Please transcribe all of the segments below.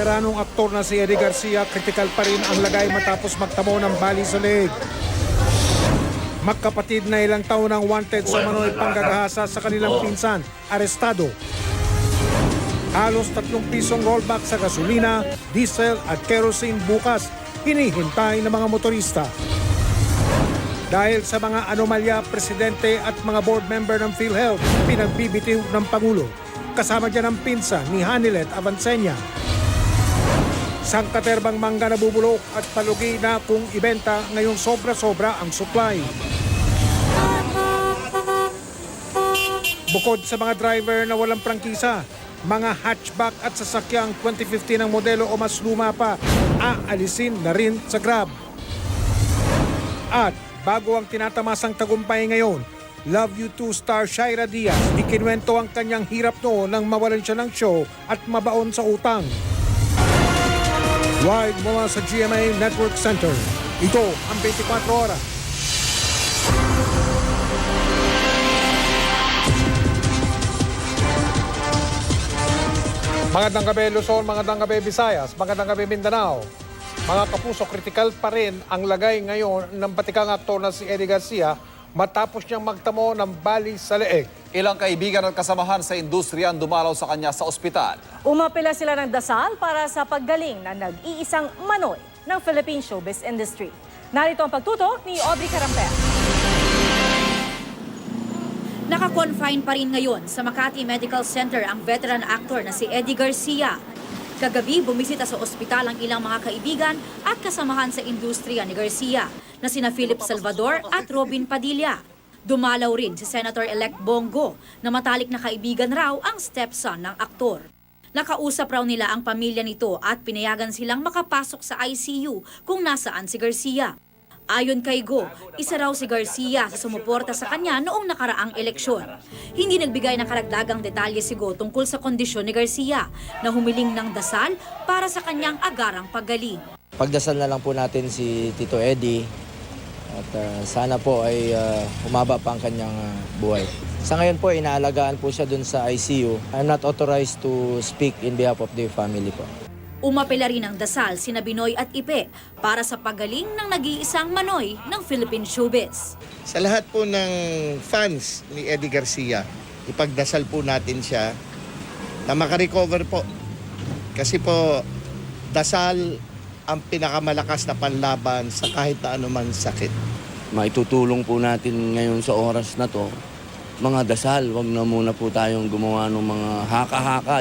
Veteranong aktor na si Eddie Garcia, kritikal pa rin ang lagay matapos magtamo ng bali sa leeg. Magkapatid na ilang taon ang wanted sa manoy panggagahasa sa kanilang pinsan, arestado. Halos 3 pisong rollback sa gasolina, diesel at kerosene bukas, hinihintay ng mga motorista. Dahil sa mga anomalya, presidente at mga board member ng PhilHealth pinagbibitiw ng Pangulo. Kasama dyan ang pinsan ni Hanilet Avancenia. Sangkaterbang mangga nabubulok at palugi na kung ibenta, ngayong sobra-sobra ang supply. Bukod sa mga driver na walang prangkisa, mga hatchback at sasakyang 2015 ang modelo o mas luma pa, aalisin na rin sa Grab. At bago ang tinatamasang tagumpay ngayon, Love You Too star Shaira Diaz, ikinwento ang kanyang hirap noon nang mawalan siya ng show at mabaon sa utang. Live mula sa GMA Network Center, ito ang 24 Oras. Magandang gabi Luzon, magandang gabi Visayas, magandang gabi Mindanao. Mga kapuso, kritikal pa rin ang lagay ngayon ng batikang aktor na si Eddie Garcia matapos niyang magtamo ng bali sa leeg. Ilang kaibigan at kasamahan sa industriya ang dumalaw sa kanya sa ospital. Umapila sila ng dasal para sa paggaling na nag-iisang manoy ng Philippine showbiz industry. Narito ang pagtutok ni Aubrey Carampel. Naka-confine pa rin ngayon sa Makati Medical Center ang veteran actor na si Eddie Garcia. Kagabi, bumisita sa ospital ang ilang mga kaibigan at kasamahan sa industriya ni Garcia na sina Philip Salvador at Robin Padilla. Dumalaw rin si Senator-elect Bongo na matalik na kaibigan raw ang stepson ng aktor. Nakausap raw nila ang pamilya nito at pinayagan silang makapasok sa ICU kung nasaan si Garcia. Ayon kay Go, isa raw si Garcia sa sumuporta sa kanya noong nakaraang eleksyon. Hindi nagbigay ng karagdagang detalye si Go tungkol sa kondisyon ni Garcia na humiling ng dasal para sa kanyang agarang paggaling. Pagdasal na lang po natin si Tito Eddie at sana po ay humaba pa ang kanyang buhay. Sa ngayon po, inaalagaan po siya dun sa ICU. I'm not authorized to speak in behalf of the family po. Umapela rin ang dasal sina Binoy at Ipe para sa pagaling ng nag-iisang manoy ng Philippine showbiz. Sa lahat po ng fans ni Eddie Garcia, ipagdasal po natin siya na makarecover po. Kasi po, dasal ang pinakamalakas na panlaban sa kahit na anumang sakit. Maitutulong po natin ngayon sa oras na to, mga dasal, wag na muna po tayong gumawa ng mga haka-haka.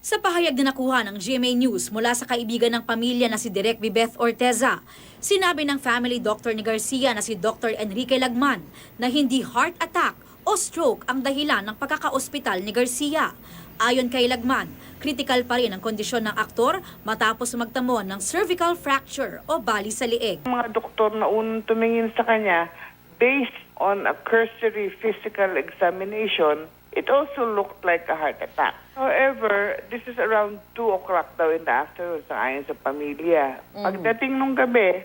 Sa pahayag na nakuha ng GMA News mula sa kaibigan ng pamilya na si Direk Beth Orteza, sinabi ng family doctor ni Garcia na si Dr. Enrique Lagman na hindi heart attack o stroke ang dahilan ng pagkakaospital ni Garcia. Ayon kay Lagman, critical pa rin ang kondisyon ng aktor matapos magtamo ng cervical fracture o bali sa leeg. Mga doktor na unang tumingin sa kanya, based on a cursory physical examination, it also looked like a heart attack. However, this is around 2 o'clock daw in the afternoon sa ayon sa pamilya. Pagdating nung gabi,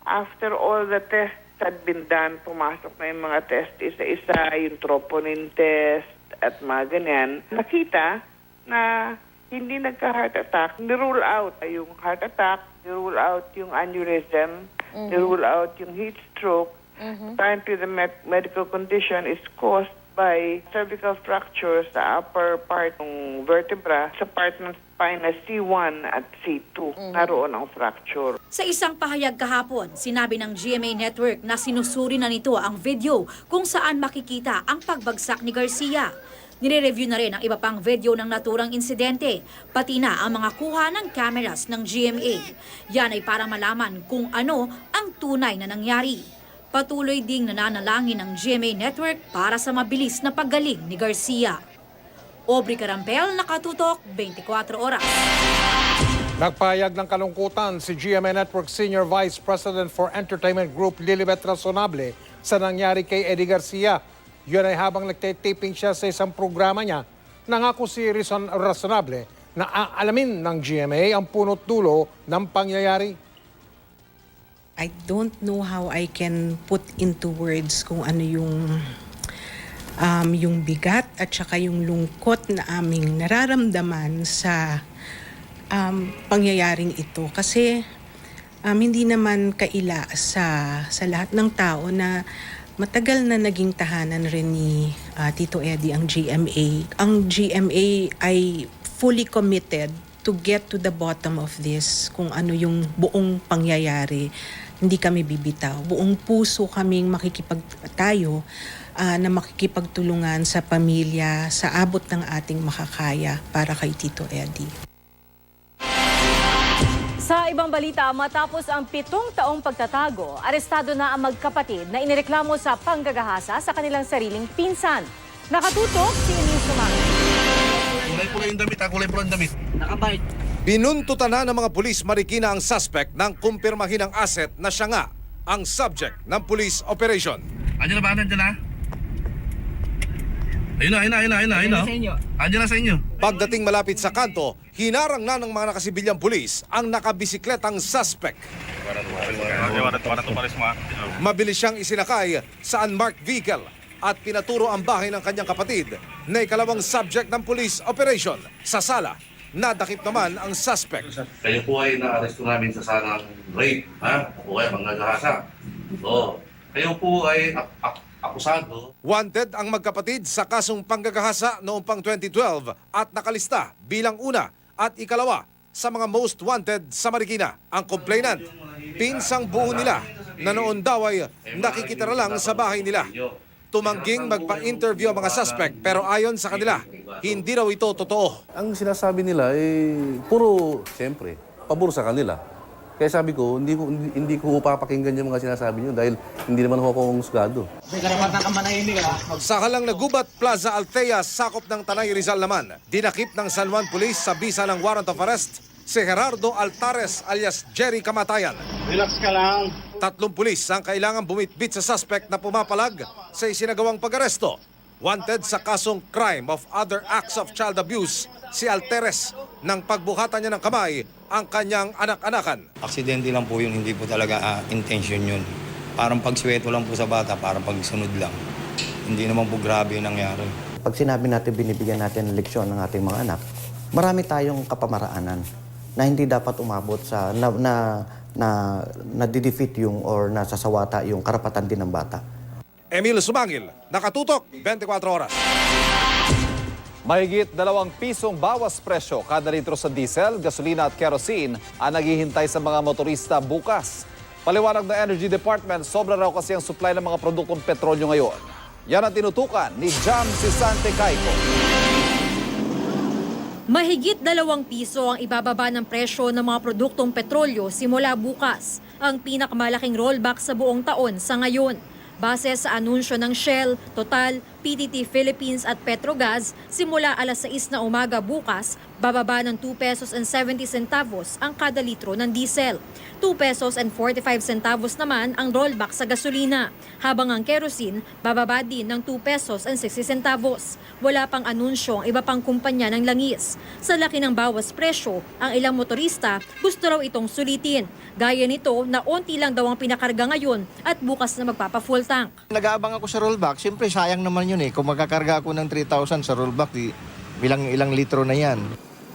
after all the tests had been done, pumasok na yung mga test isa-isa, yung troponin test at mga ganyan, nakita na hindi nagka-heart attack. Nirule out yung heart attack, nirule out yung aneurysm, nirule out yung heat stroke. Apparently, the medical condition is caused by cervical fracture sa upper part ng vertebra, sa part ng spine na C1 at C2. Naroon ang fracture. Sa isang pahayag kahapon, sinabi ng GMA Network na sinusuri na nito ang video kung saan makikita ang pagbagsak ni Garcia. Nire-review na rin ang iba pang video ng naturang insidente, pati na ang mga kuha ng cameras ng GMA. Yan ay para malaman kung ano ang tunay na nangyari. Patuloy ding nananalangin ng GMA Network para sa mabilis na paggaling ni Garcia. Aubrey Carampel, Nakatutok, 24 Oras. Nagpahayag ng kalungkutan si GMA Network Senior Vice President for Entertainment Group Lilibet Razonable sa nangyari kay Eddie Garcia. Yun ay habang nagtitaping siya sa isang programa niya, nangako si Rizon Razonable na aalamin ng GMA ang punot dulo ng pangyayari. I don't know how I can put into words kung ano yung bigat at saka yung lungkot na aming nararamdaman sa pangyayaring ito. Kasi hindi naman kaila sa lahat ng tao na matagal na naging tahanan rin ni Tito Eddie ang GMA. Ang GMA ay fully committed to get to the bottom of this, kung ano yung buong pangyayari. Hindi kami bibitaw. Buong puso kaming makikipagtayo na makikipagtulungan sa pamilya sa abot ng ating makakaya para kay Tito Eddie. Sa ibang balita, matapos ang 7 taong pagtatago, arestado na ang magkapatid na inireklamo sa panggagahasa sa kanilang sariling pinsan. Nakatutok si Emil Sumangil. Kulay pula yung damit, kulay pula yung damit. Binuntutan na ng mga pulis Marikina ang suspect nang kumpirmahin ang asset na siya nga ang subject ng police operation. Andiyan na ba? Andiyan na? Ayun na. Andiyan na sa inyo. Pagdating malapit sa kanto, hinarang na ng mga nakasibilyang pulis ang nakabisikletang suspect. Mabilis siyang isinakay sa unmarked vehicle at pinaturo ang bahay ng kanyang kapatid na ikalawang subject ng police operation. Sa sala, nadakip naman ang suspect. Kayo po ay na-aresto namin sa sanang rape, ha? O kaya manggagahasa. So, kayo po ay akusado. Wanted ang magkapatid sa kasong panggagahasa noong pang 2012 at nakalista bilang una at ikalawa sa mga most wanted sa Marikina. Ang complainant, pinsang buo nila na noon daw ay nakikitira lang sa bahay nila. Tumangging magpa-interview ang mga suspect pero ayon sa kanila, hindi raw ito totoo. Ang sinasabi nila puro, siyempre, pabor sa kanila. Kaya sabi ko, hindi ko papakinggan yung mga sinasabi niyo dahil hindi naman ako husgado. Sa halang nagubat Plaza Altea, sakop ng Tanay Rizal naman, dinakip ng San Juan Police sa bisa ng warrant of arrest si Gerardo Altares alias Jerry Kamatayan. Relax ka lang. 3 pulis ang kailangan bumitbit sa suspect na pumapalag sa isinagawang pag-aresto. Wanted sa kasong crime of other acts of child abuse si Altares nang pagbuhatan niya ng kamay ang kanyang anak-anakan. Aksidente lang po yun, hindi po talaga intention yun. Parang pagsweto lang po sa bata, parang pagsunod lang. Hindi naman po grabe yung nangyari. Pag sinabi natin binibigyan natin ng leksyon ng ating mga anak, marami tayong kapamaraanan na hindi dapat umabot sa na-defeat yung or nasasawata yung karapatan din ng bata. Emil Sumangil, nakatutok, 24 oras. Mahigit 2 pisong bawas presyo kada litro sa diesel, gasolina at kerosene ang naghihintay sa mga motorista bukas. Paliwanag ng Energy Department, sobra raw kasi ang supply ng mga produktong petrolyo ngayon. Yan ang tinutukan ni Jam Sisante Caico. Mahigit 2 piso ang ibababa ng presyo ng mga produktong petrolyo simula bukas, ang pinakamalaking rollback sa buong taon sa ngayon. Base sa anunsyo ng Shell, Total, PTT Philippines at Petrogas, simula alas 6 na umaga bukas, bababa ng 2 pesos and 70 centavos ang kada litro ng diesel. 2 pesos and 45 centavos naman ang rollback sa gasolina, habang ang kerosene bababa din ng 2 pesos and 60 centavos. Wala pang anunsyo ang iba pang kumpanya ng langis. Sa laki ng bawas presyo, ang ilang motorista gusto raw itong sulitin. Gaya nito na onti lang daw ang pinakarga ngayon at bukas na magpapa-full tank. Nag-aabang ako sa rollback, siyempre sayang naman yun Kung magkakarga ako ng 3,000 sa rollback, ilang litro na yan.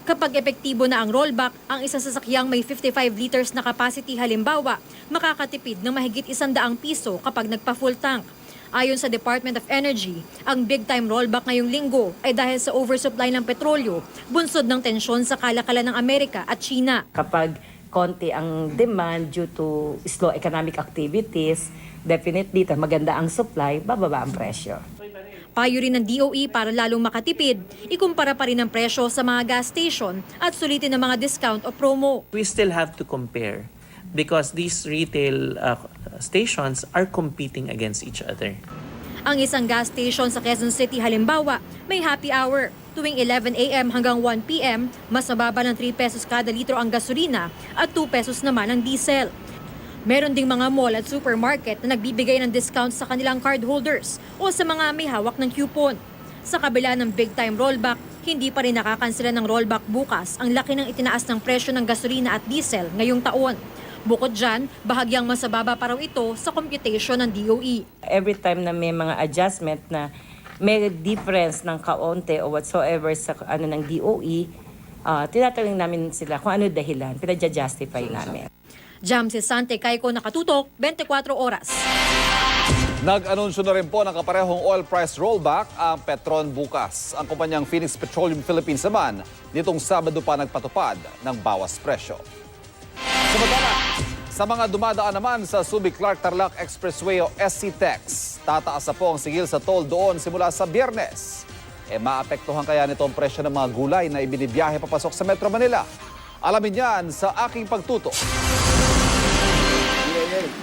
Kapag epektibo na ang rollback, ang isang sasakyang may 55 liters na capacity halimbawa, makakatipid ng mahigit 100 piso kapag nagpa-full tank. Ayon sa Department of Energy, ang big-time rollback ngayong linggo ay dahil sa oversupply ng petrolyo, bunsod ng tensyon sa kalakalan ng Amerika at China. Kapag konti ang demand due to slow economic activities, definitely maganda ang supply, bababa ang presyo. Payo rin ng DOE para lalong makatipid, ikumpara pa rin ang presyo sa mga gas station at sulitin ng mga discount o promo. We still have to compare because these retail stations are competing against each other. Ang isang gas station sa Quezon City halimbawa, may happy hour. Tuwing 11 a.m. hanggang 1 p.m., mas mababa ng 3 pesos kada litro ang gasolina at 2 pesos naman ang diesel. Meron ding mga mall at supermarket na nagbibigay ng discount sa kanilang cardholders o sa mga may hawak ng coupon. Sa kabila ng big-time rollback, hindi pa rin nakakansela ng rollback bukas ang laki ng itinaas ng presyo ng gasolina at diesel ngayong taon. Bukod dyan, bahagyang mas mababa pa raw ito sa computation ng DOE. Every time na may mga adjustment na may difference ng kaunti o whatsoever sa ng DOE, tinatanong namin sila kung ano dahilan, pinadya-justify namin. Jam Cesante, Kaiko, Nakatutok, 24 oras. Nag-anunsyo na rin po ng kaparehong oil price rollback ang Petron bukas. Ang kumpanyang Phoenix Petroleum Philippines naman, nitong Sabado pa nagpatupad ng bawas presyo. Samantala, sa mga dumadaan naman sa Subic-Clark-Tarlac Expressway o SC-TEX, tataas na po ang sigil sa toll doon simula sa Biyernes. Maapektuhan kaya nito ang presyo ng mga gulay na ibinibiyahe papasok sa Metro Manila? Alamin yan sa aking pagtuto.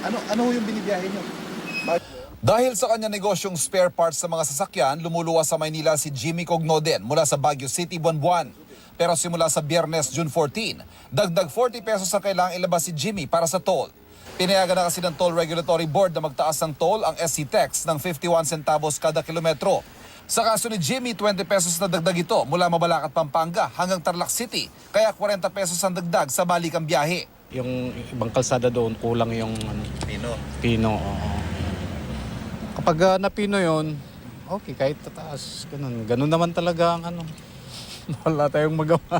Ano yung binibiyahe nyo? Dahil sa kanyang negosyong spare parts sa mga sasakyan, lumuluwas sa Maynila si Jimmy Cognoden mula sa Baguio City, Buwan-Buwan. Pero simula sa Biyernes, June 14, dagdag 40 pesos ang kailangang ilabas si Jimmy para sa toll. Pinayagan na kasi ng Toll Regulatory Board na magtaas ng toll ang SC-TEX ng 51 centavos kada kilometro. Sa kaso ni Jimmy, 20 pesos na dagdag ito mula Mabalacat, Pampanga hanggang Tarlac City, kaya 40 pesos ang dagdag sa balikang biyahe. Yung ibang kalsada doon, kulang yung pino. Kapag napino yon, okay, kahit tataas, ganun naman talaga ang wala tayong magawa.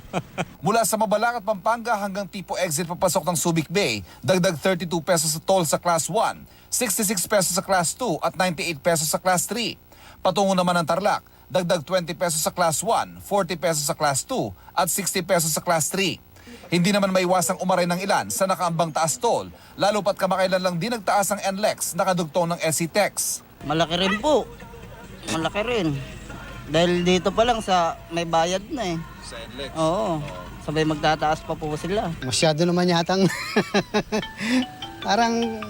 Mula sa Mabalacat, Pampanga hanggang tipo exit papasok ng Subic Bay, dagdag 32 pesos sa toll sa Class 1, 66 pesos sa Class 2 at 98 pesos sa Class 3. Patungo naman ng Tarlac, dagdag 20 pesos sa Class 1, 40 pesos sa Class 2 at 60 pesos sa Class 3. Hindi naman maiwasang umaray ng ilan sa nakaambang taas toll, lalo pat kamakailan lang din nagtaas ang NLEX nakadugtong ng SC-TEX. Malaki rin po. Malaki rin. Dahil dito pa lang sa may bayad na eh. Sa NLEX? Oo. Sabay magtataas pa po sila. Masyado naman yatang parang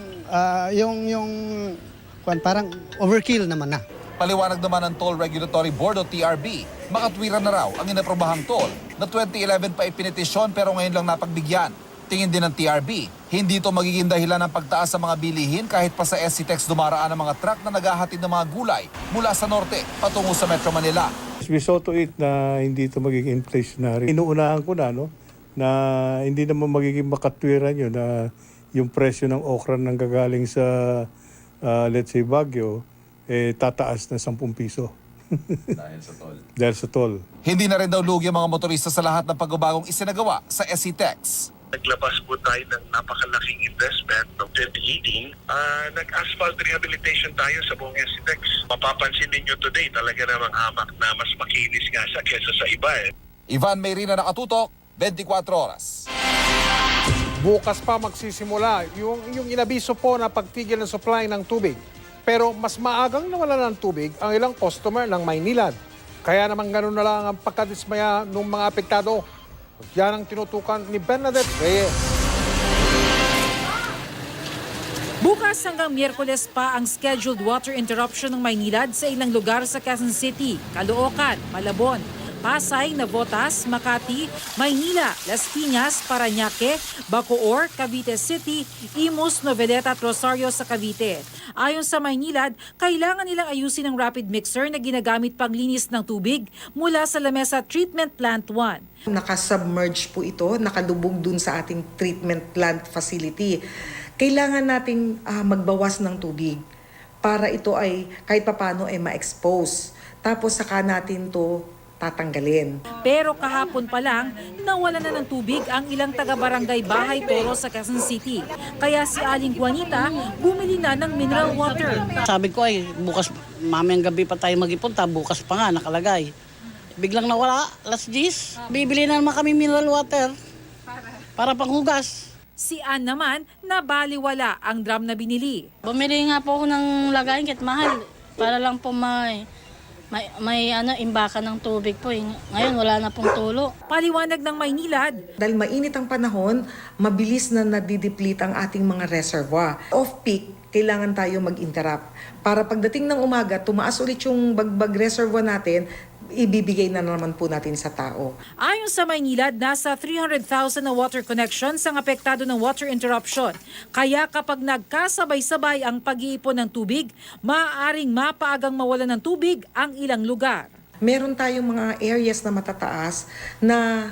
parang overkill naman na. Paliwanag naman ng Toll Regulatory Board o TRB, makatwiran na raw ang inaprobahang toll na 2011 pa ipinitisyon pero ngayon lang napagbigyan. Tingin din ng TRB, hindi ito magiging dahilan ng pagtaas sa mga bilihin kahit pa sa SC-TEX dumaraan ang mga truck na naghahatid ng mga gulay mula sa norte patungo sa Metro Manila. We saw to it na hindi ito magiging inflationary. Inuunahan ko na na hindi naman magiging makatwiran yun na yung presyo ng okra nang gagaling sa let's say Baguio tataas na 10 piso. Dahil sa toll. Dahil sa toll. Hindi na rin daw lugi ang mga motorista sa lahat ng pagbabagong isinagawa sa SC-TEX. Naglabas po tayo ng napakalaking investment noong 2018. Nag-asphalt rehabilitation tayo sa buong SC-TEX. Mapapansin ninyo today, talaga namang hamak na mas makinis nga siya kesa sa iba Ivan Mayrina, Nakatutok, 24 oras. Bukas pa magsisimula yung inabiso po na pagtigil ng supply ng tubig. Pero mas maagang nawala ng tubig ang ilang customer ng Maynilad. Kaya naman ganun na lang ang pagkadismaya ng mga apektado. Yan ang tinutukan ni Bernadette Reyes. Bukas hanggang Miyerkules pa ang scheduled water interruption ng Maynilad sa ilang lugar sa Quezon City, Caloocan, Malabon, Pasay, Navotas, Makati, Maynila, Las Piñas, Parañaque, Bacoor, Cavite City, Imus, Noveleta at Rosario sa Cavite. Ayon sa Maynilad, kailangan nilang ayusin ang rapid mixer na ginagamit paglinis ng tubig mula sa Lamesa Treatment Plant 1. Nakasubmerge po ito, nakalubog dun sa ating treatment plant facility. Kailangan nating magbawas ng tubig para ito ay kahit papano ay ma-expose. Tapos saka natin to tatanggalin. Pero kahapon pa lang, nawala na ng tubig ang ilang taga-barangay Bahay Toro sa Quezon City. Kaya si Aling Juanita bumili na ng mineral water. Sabi ko ay bukas, mamayang gabi pa tayo mag-ipunta, bukas pa nga nakalagay. Biglang nawala, alas 10. Bibili na naman kami mineral water para panghugas. Si Ann naman, nabaliwala ang drum na binili. Bumili nga po ako ng lagayin kahit mahal para lang po may imbaka ng tubig po. Ngayon wala na pong tulo. Paliwanag ng Maynilad. Dahil mainit ang panahon, mabilis na nadideplete ang ating mga reservoir. Off-peak, kailangan tayo mag-interrupt. Para pagdating ng umaga, tumaas ulit yung bagbag reservoir natin, ibibigay na naman po natin sa tao. Ayon sa Maynilad, nasa 300,000 na water connections ang apektado ng water interruption. Kaya kapag nagkasabay-sabay ang pag-iipon ng tubig, maaaring mapaagang mawalan ng tubig ang ilang lugar. Meron tayong mga areas na matataas na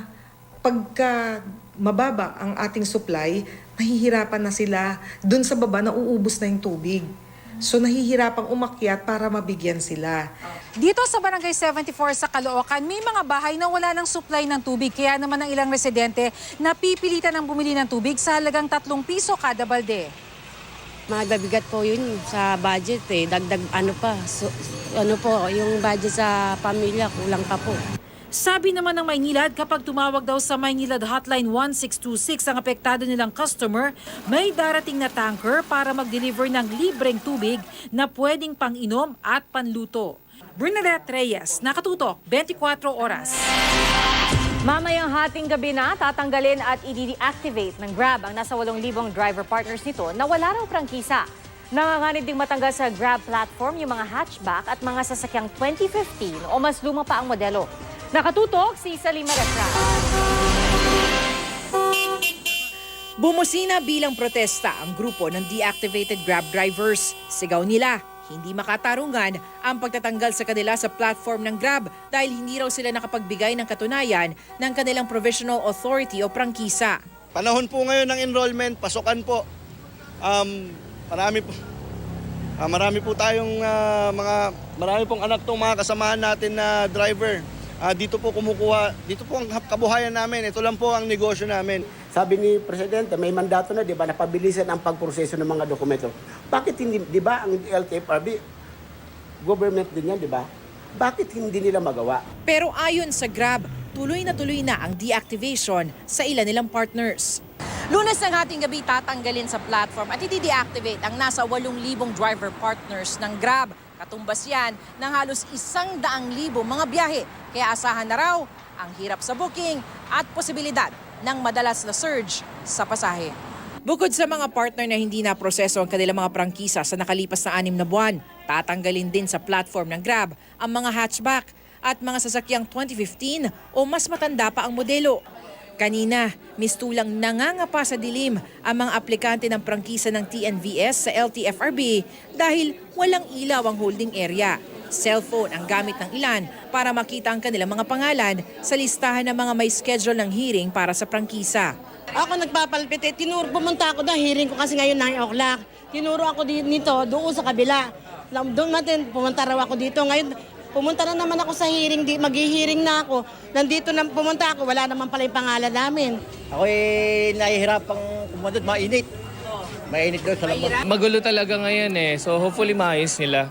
pagka mababa ang ating supply, mahihirapan na sila. Dun sa baba, nauubos na yung tubig. So nahihirapang umakyat para mabigyan sila. Dito sa Barangay 74 sa Caloocan, may mga bahay na wala ng supply ng tubig. Kaya naman ang ilang residente napipilitan ng bumili ng tubig sa halagang 3 piso kada balde. Mabigat po yun sa budget eh. Dagdag yung budget sa pamilya, kulang pa po. Sabi naman ng Maynilad, kapag tumawag daw sa Maynilad Hotline 1626 ang apektado nilang customer, may darating na tanker para mag-deliver ng libreng tubig na pwedeng pang-inom at panluto. Bernadette Reyes, Nakatutok, 24 Oras. Mamayang hating gabi na, tatanggalin at i-deactivate ng Grab ang nasa 8,000 driver partners nito na wala raw prangkisa. Nanganganib ding matanggal sa Grab platform yung mga hatchback at mga sasakyang 2015 o mas luma pa ang modelo. Nakatutok si Salima Refran. Bumusina bilang protesta ang grupo ng deactivated Grab drivers. Sigaw nila, hindi makatarungan ang pagtatanggal sa kanila sa platform ng Grab dahil hindi raw sila nakapagbigay ng katunayan ng kanilang provisional authority o prangkisa. Panahon po ngayon ng enrollment, pasukan po. Marami po tayong marami pong anak tong mga kasamahan natin na driver. Dito po ang kabuhayan namin. Ito lang po ang negosyo namin. Sabi ni Presidente, may mandato na, di ba, na pabilisan ang pagproseso ng mga dokumento. Bakit hindi, di ba, ang LTFRB, government din yan, di ba? Bakit hindi nila magawa? Pero ayon sa Grab, tuloy na ang deactivation sa ilan nilang partners. Lunes ng hating gabi tatanggalin sa platform at i-deactivate ang nasa 8,000 driver partners ng Grab. Katumbas yan ng halos 100,000 mga biyahe. Kaya asahan na raw ang hirap sa booking at posibilidad ng madalas na surge sa pasahe. Bukod sa mga partner na hindi na proseso ang kanilang mga prangkisa sa nakalipas na 6 na buwan, tatanggalin din sa platform ng Grab ang mga hatchback at mga sasakyang 2015 o mas matanda pa ang modelo. Kanina, mistulang nangangapa sa dilim ang mga aplikante ng prangkisa ng TNVS sa LTFRB dahil walang ilaw ang holding area. Cellphone ang gamit ng ilan para makita ang kanilang mga pangalan sa listahan ng mga may schedule ng hearing para sa prangkisa. Ako nagpapalpite, pumunta ako na hearing ko kasi ngayon 9 o'clock. Tinuro ako nito doon sa kabila. Doon natin, pumunta raw ako dito. Ngayon, pumunta na naman ako sa hearing, mag-hearing na ako. Nandito na pumunta ako, wala naman pala yung pangalan namin. Ako nahihirapang kumandod, mainit. Mainit daw sa labas. Magulo talaga ngayon so hopefully maayos nila.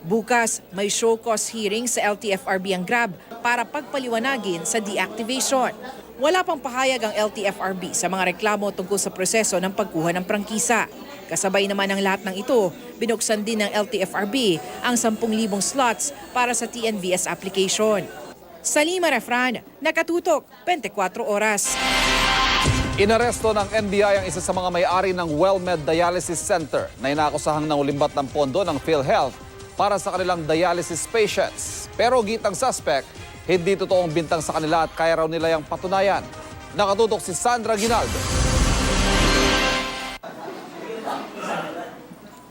Bukas, may show cause hearing sa LTFRB ang Grab para pagpaliwanagin sa deactivation. Wala pang pahayag ang LTFRB sa mga reklamo tungkol sa proseso ng pagkuha ng prangkisa. Kasabay naman ng lahat ng ito, binuksan din ng LTFRB ang 10,000 slots para sa TNVS application. Salima Refran, Nakatutok, 24 Oras. Inaresto ng NBI ang isa sa mga may-ari ng WellMed Dialysis Center na inakusahang nangulimbat ng pondo ng PhilHealth para sa kanilang dialysis patients. Pero gitang suspect, hindi totoong bintang sa kanila at kaya raw nila yung patunayan. Nakatutok si Sandra Ginaldo.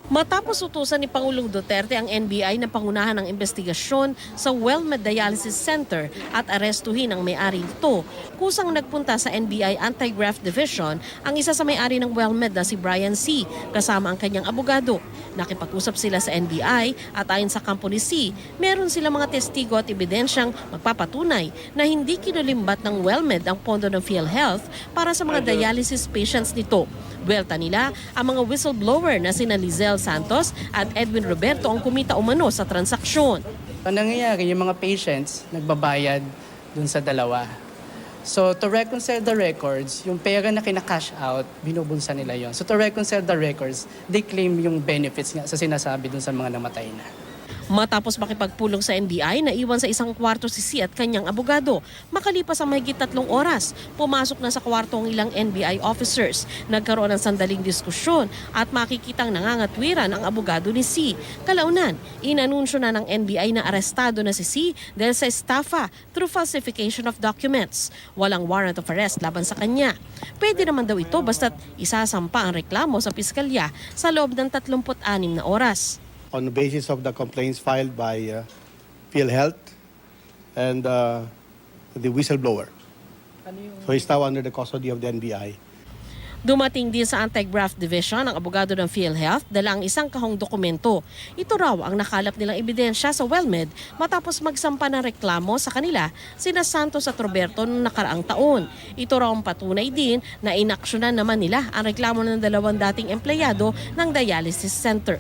Matapos utusan ni Pangulong Duterte ang NBI na pangunahan ng investigasyon sa WellMed Dialysis Center at arestuhin ang may-ari nito, kusang nagpunta sa NBI Anti-Graft Division ang isa sa may-ari ng WellMed na si Brian C. kasama ang kanyang abogado. Nakipag-usap sila sa NBI at ayon sa kampo ni C, meron silang mga testigo at ebidensyang magpapatunay na hindi kinulimbat ng WellMed ang pondo ng PhilHealth para sa mga dialysis patients nito. Buwelta nila ang mga whistleblower na sina Lizelle Santos at Edwin Roberto ang kumita umano sa transaksyon. Ang nangyayari, yung mga patients nagbabayad dun sa dalawa. So to reconcile the records, yung pera na kina-cash out, binubunsa nila yon. So to reconcile the records, they claim yung benefits nga sa sinasabi dun sa mga namatay na. Matapos makipagpulong sa NBI, naiwan sa isang kwarto si C at kanyang abogado. Makalipas ang mahigit 3 oras, pumasok na sa kwarto ang ilang NBI officers. Nagkaroon ng sandaling diskusyon at makikitang nangangatwiran ang abogado ni C. Kalaunan, inanunsyo na ng NBI na arestado na si C dahil sa estafa through falsification of documents. Walang warrant of arrest laban sa kanya. Pwede naman daw ito basta't isasampa ang reklamo sa piskalya sa loob ng 36 na oras. On the basis of the complaints filed by PhilHealth and the whistleblower. So he's now under the custody of the NBI. Dumating din sa Anti-Graft Division ang abogado ng PhilHealth dala ang isang kahong dokumento. Ito raw ang nakalap nilang ebidensya sa WellMed matapos magsampa ng reklamo sa kanila sina Santos at Roberto noong nakaraang taon. Ito raw ang patunay din na inaksyonan naman nila ang reklamo ng dalawang dating empleyado ng dialysis center.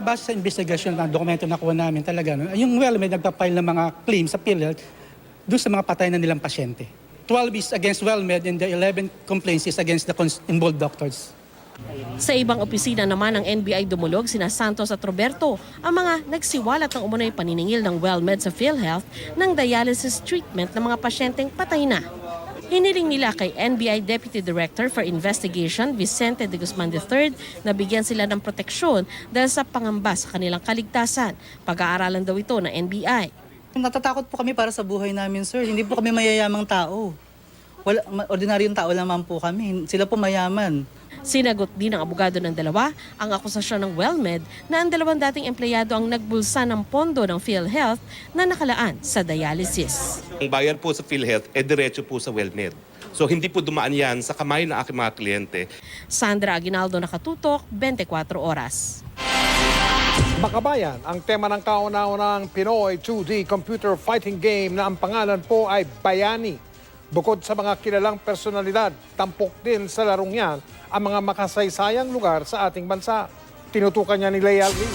Base sa investigasyon ng dokumento na kuha namin talaga, yung WellMed nagpa-file ng mga claims sa PhilHealth doon sa mga patay na nilang pasyente. 12 is against WellMed and the 11 complaints is against the involved doctors. Sa ibang opisina naman ng NBI dumulog sina Santos at Roberto ang mga nagsiwalat ng umunoy paniningil ng WellMed sa PhilHealth ng dialysis treatment ng mga pasyenteng patay na. Hiniling nila kay NBI Deputy Director for Investigation Vicente de Guzman III na bigyan sila ng proteksyon dahil sa pangamba sa kanilang kaligtasan. Pag-aaralan daw ito ng NBI. Natatakot po kami para sa buhay namin, sir. Hindi po kami mayayamang tao. Ordinaryong tao lamang po kami. Sila po mayaman. Sinagot din ng abogado ng dalawa ang akusasyon ng WellMed na ang dalawang dating empleyado ang nagbulsa ng pondo ng PhilHealth na nakalaan sa dialysis. Ang bayan po sa PhilHealth diretso po sa WellMed. So hindi po dumaan yan sa kamay ng aking mga kliyente. Sandra Aguinaldo, Nakatutok, 24 Oras. Makabayan, ang tema ng kauna-unahang Pinoy 2D computer fighting game na ang pangalan po ay Bayani. Bukod sa mga kilalang personalidad, tampok din sa larong yan ang mga makasaysayang lugar sa ating bansa. Tinutukan niya ni Leia Lee.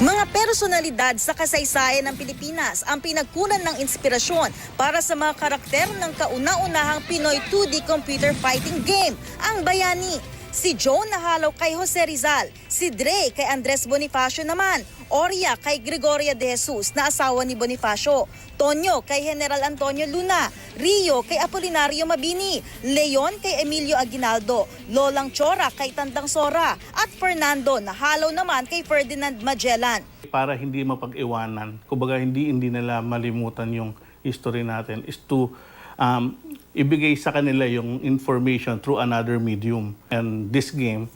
Mga personalidad sa kasaysayan ng Pilipinas ang pinagkunan ng inspirasyon para sa mga karakter ng kauna-unahang Pinoy 2D computer fighting game, ang Bayani. Si Joe nahalaw kay Jose Rizal, si Dre kay Andres Bonifacio naman, Oria kay Gregoria de Jesus na asawa ni Bonifacio, Tonyo kay General Antonio Luna, Rio kay Apolinario Mabini, Leon kay Emilio Aguinaldo, Lolang Chora kay Tandang Sora, at Fernando nahalaw naman kay Ferdinand Magellan. Para hindi mapag-iwanan, kumbaga hindi nila malimutan yung history natin, is to ibigay sa kanila yung information through another medium. And this game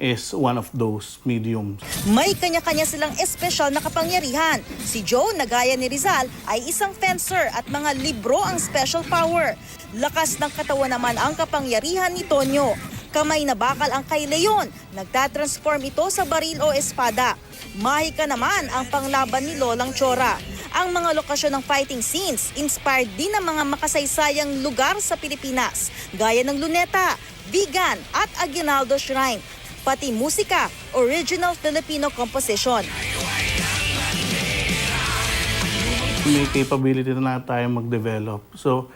is one of those mediums. May kanya-kanya silang espesyal na kapangyarihan. Si Joe, na gaya ni Rizal, ay isang fencer at mga libro ang special power. Lakas ng katawan naman ang kapangyarihan ni Tonyo. Kamay na bakal ang kay Leon, nagtatransform ito sa baril o espada. Mahika naman ang panglaban ni Lolang Chora. Ang mga lokasyon ng fighting scenes, inspired din ng mga makasaysayang lugar sa Pilipinas, gaya ng Luneta, Vigan at Aguinaldo Shrine. Pati musika, original Filipino composition. May capability na tayo mag-develop. So,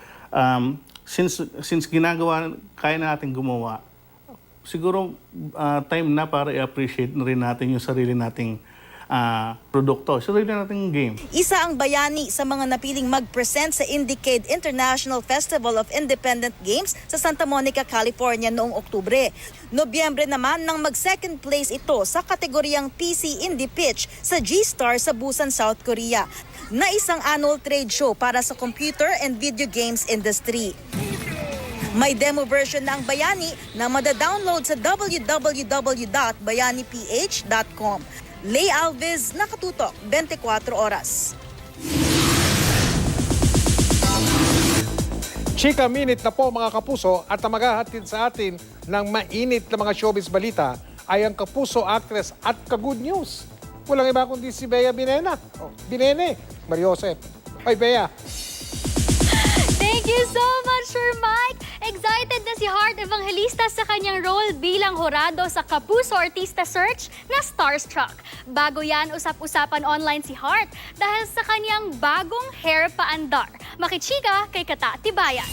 since kaya natin gumawa, siguro time na para i-appreciate na rin natin yung sarili nating produkto, sarili nating game. Isa ang Bayani sa mga napiling mag-present sa Indiecade International Festival of Independent Games sa Santa Monica, California noong Oktubre. Nobyembre naman nang mag-second place ito sa kategoryang PC Indie Pitch sa G-Star sa Busan, South Korea, na isang annual trade show para sa computer and video games industry. May demo version na ang Bayani na madadownload sa www.bayaniph.com. Lay Alves, Nakatutok, 24 Oras. Chika Minute na po mga kapuso, at ang maghahatid sa atin ng mainit na mga showbiz balita ay ang kapuso actress at ka-good news. Walang iba kundi si Bea Binena. Binene, Mariosep. Hoy Bea. Thank you so much, Sir Mike! Excited na si Heart Evangelista sa kanyang role bilang horado sa Kapuso Artista Search na Starstruck. Bago yan, usap-usapan online si Heart dahil sa kanyang bagong hair paandar. Makichika kay Kata Tibayan.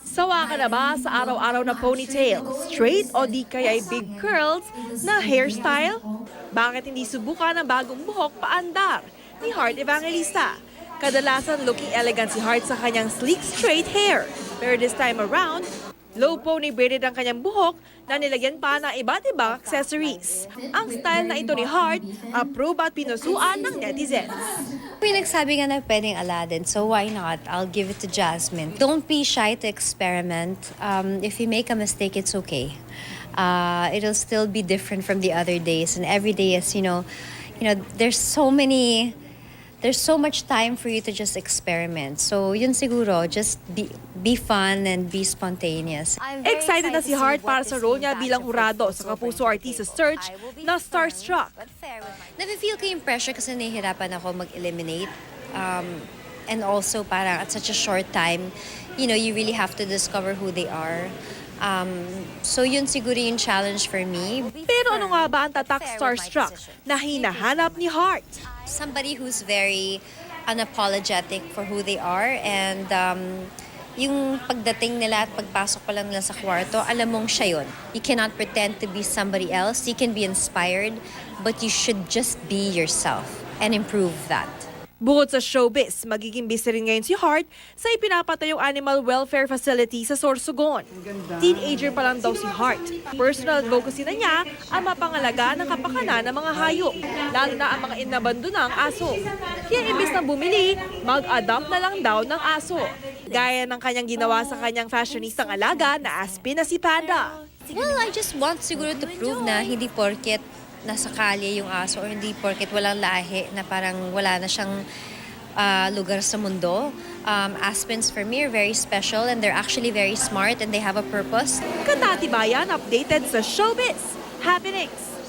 Sawa ka na ba sa araw-araw na ponytail? Straight o di kaya ay big curls na hairstyle? Bakit hindi subukan ang bagong buhok paandar ni Heart Evangelista? Kadalasan looking elegant si Heart sa kanyang sleek straight hair. Pero this time around, low pony braided ang kanyang buhok na nilagyan pa ng iba't ibang accessories. Ang style na ito ni Heart, approve at pinusuan ng netizens. May nagsabi nga na pwedeng Aladdin, so why not? I'll give it to Jasmine. Don't be shy to experiment. If you make a mistake, it's okay. It'll still be different from the other days. And every day is, there's so many there's so much time for you to just experiment. So yun siguro, just be fun and be spontaneous. Excited na si Hart para sa role niya bilang hurado sa Kapuso Artista Search na Starstruck. Nafe-feel ko yung pressure kasi nahihirapan ako mag-eliminate. And also parang at such a short time, you know, you really have to discover who they are. So yun siguro yung challenge for me. Pero ano nga ba ang tatak Starstruck na hinahanap ni Hart? Somebody who's very unapologetic for who they are, and yung pagdating nila at pagpasok pa lang nila sa kwarto, alam mong siya yun. You cannot pretend to be somebody else. You can be inspired, but you should just be yourself and improve that. Bukod sa showbiz, magiging busy rin ngayon si Hart sa ipinapatayong animal welfare facility sa Sorsogon. Teenager pa lang daw si Hart. Personal advocacy na niya ang mapangalaga ng kapakanan ng mga hayop, lalo na ang mga inabandonang aso. Kaya imbis na bumili, mag-adopt na lang daw ng aso. Gaya ng kanyang ginawa sa kanyang fashionistang alaga na Aspin na si Panda. Well, I just want siguro to prove na hindi porket nasa kalye yung aso or hindi porket walang lahi na parang wala na siyang lugar sa mundo. Aspens for me are very special and they're actually very smart and they have a purpose. Katatibayan updated sa showbiz happenings.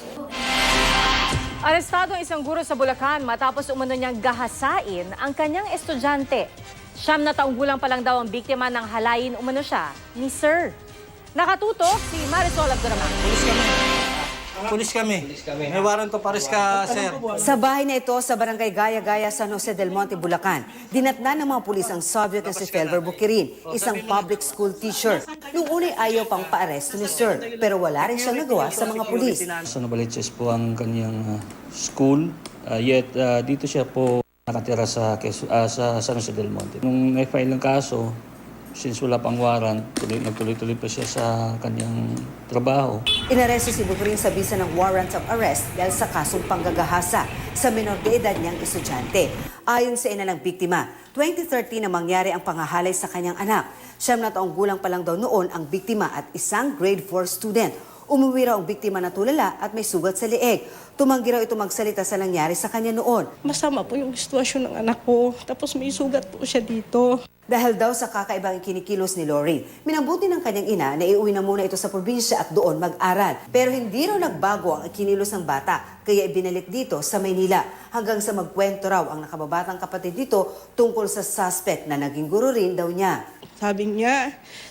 Arestado ang isang guro sa Bulacan matapos umano niyang gahasain ang kanyang estudyante. 9 na taong gulang pa lang daw ang biktima ng halayin umano siya ni Sir. Nakatutok si Marisol Abduraman. Pulis kami. May warrant to pares ka, sir. Sa bahay na ito sa Barangay Gaya-Gaya, San Jose del Monte, Bulacan, dinatnan ng mga pulis ang subject na si Felver Bukirin, isang public school teacher. Nung una'y ayaw pang paaresto ni Sir, pero wala rin siyang nagawa sa mga pulis. Sa Novaliches po ang kanyang school, yet dito siya po nakatira sa San Jose del Monte. Nung na-file ng kaso, since wala pang warrant, nagtuloy-tuloy pa siya sa kanyang trabaho. Inaresto si Bukirin sa bisa ng warrant of arrest dahil sa kasong panggagahasa sa menor de edad niyang estudyante. Ayon sa ina ng biktima, 2013 na mangyari ang panghahalay sa kanyang anak. 9 na taong gulang pa lang daw noon ang biktima at isang grade 4 student. Umuwi raw ang biktima na tulala at may sugat sa leeg. Tumanggi raw ito magsalita sa nangyari sa kanya noon. Masama po yung sitwasyon ng anak ko, tapos may sugat po siya dito. Dahil daw sa kakaibang kinikilos ni Lori, minambuti ng kanyang ina na iuwi na muna ito sa probinsya at doon mag-aral. Pero hindi raw nagbago ang kinilos ng bata, kaya ibinalik dito sa Maynila. Hanggang sa magkwento raw ang nakababatang kapatid dito tungkol sa suspect na naging guro rin daw niya. Sabi niya,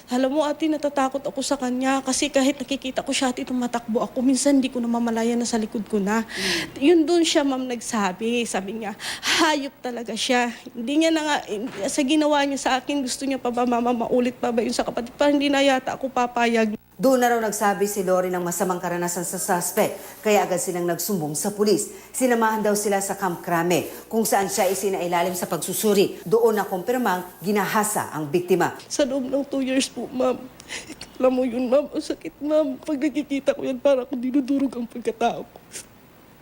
alam mo ate, natatakot ako sa kanya kasi kahit nakikita ko siya ate, tumatakbo ako. Minsan hindi ko na mamalayan na sa likod ko na. Yun doon siya ma'am nagsabi. Sabi niya, hayop talaga siya. Hindi niya na nga, sa ginawa niya sa akin, gusto niya pa ba mama maulit pa ba yun sa kapatid? Parang hindi na yata ako papayag. Doon na raw nagsabi si Lori ng masamang karanasan sa suspect, kaya agad silang nagsumbong sa pulis. Sinamahan daw sila sa Camp Crame, kung saan siya isinailalim sa pagsusuri. Doon na kumpirmang ginahasa ang biktima. Sa loob ng 2 years po, ma'am. Alam mo yun, ma'am. Ang sakit, ma'am. Pag nakikita ko yan, para ako dinudurog ang pagkatao ko.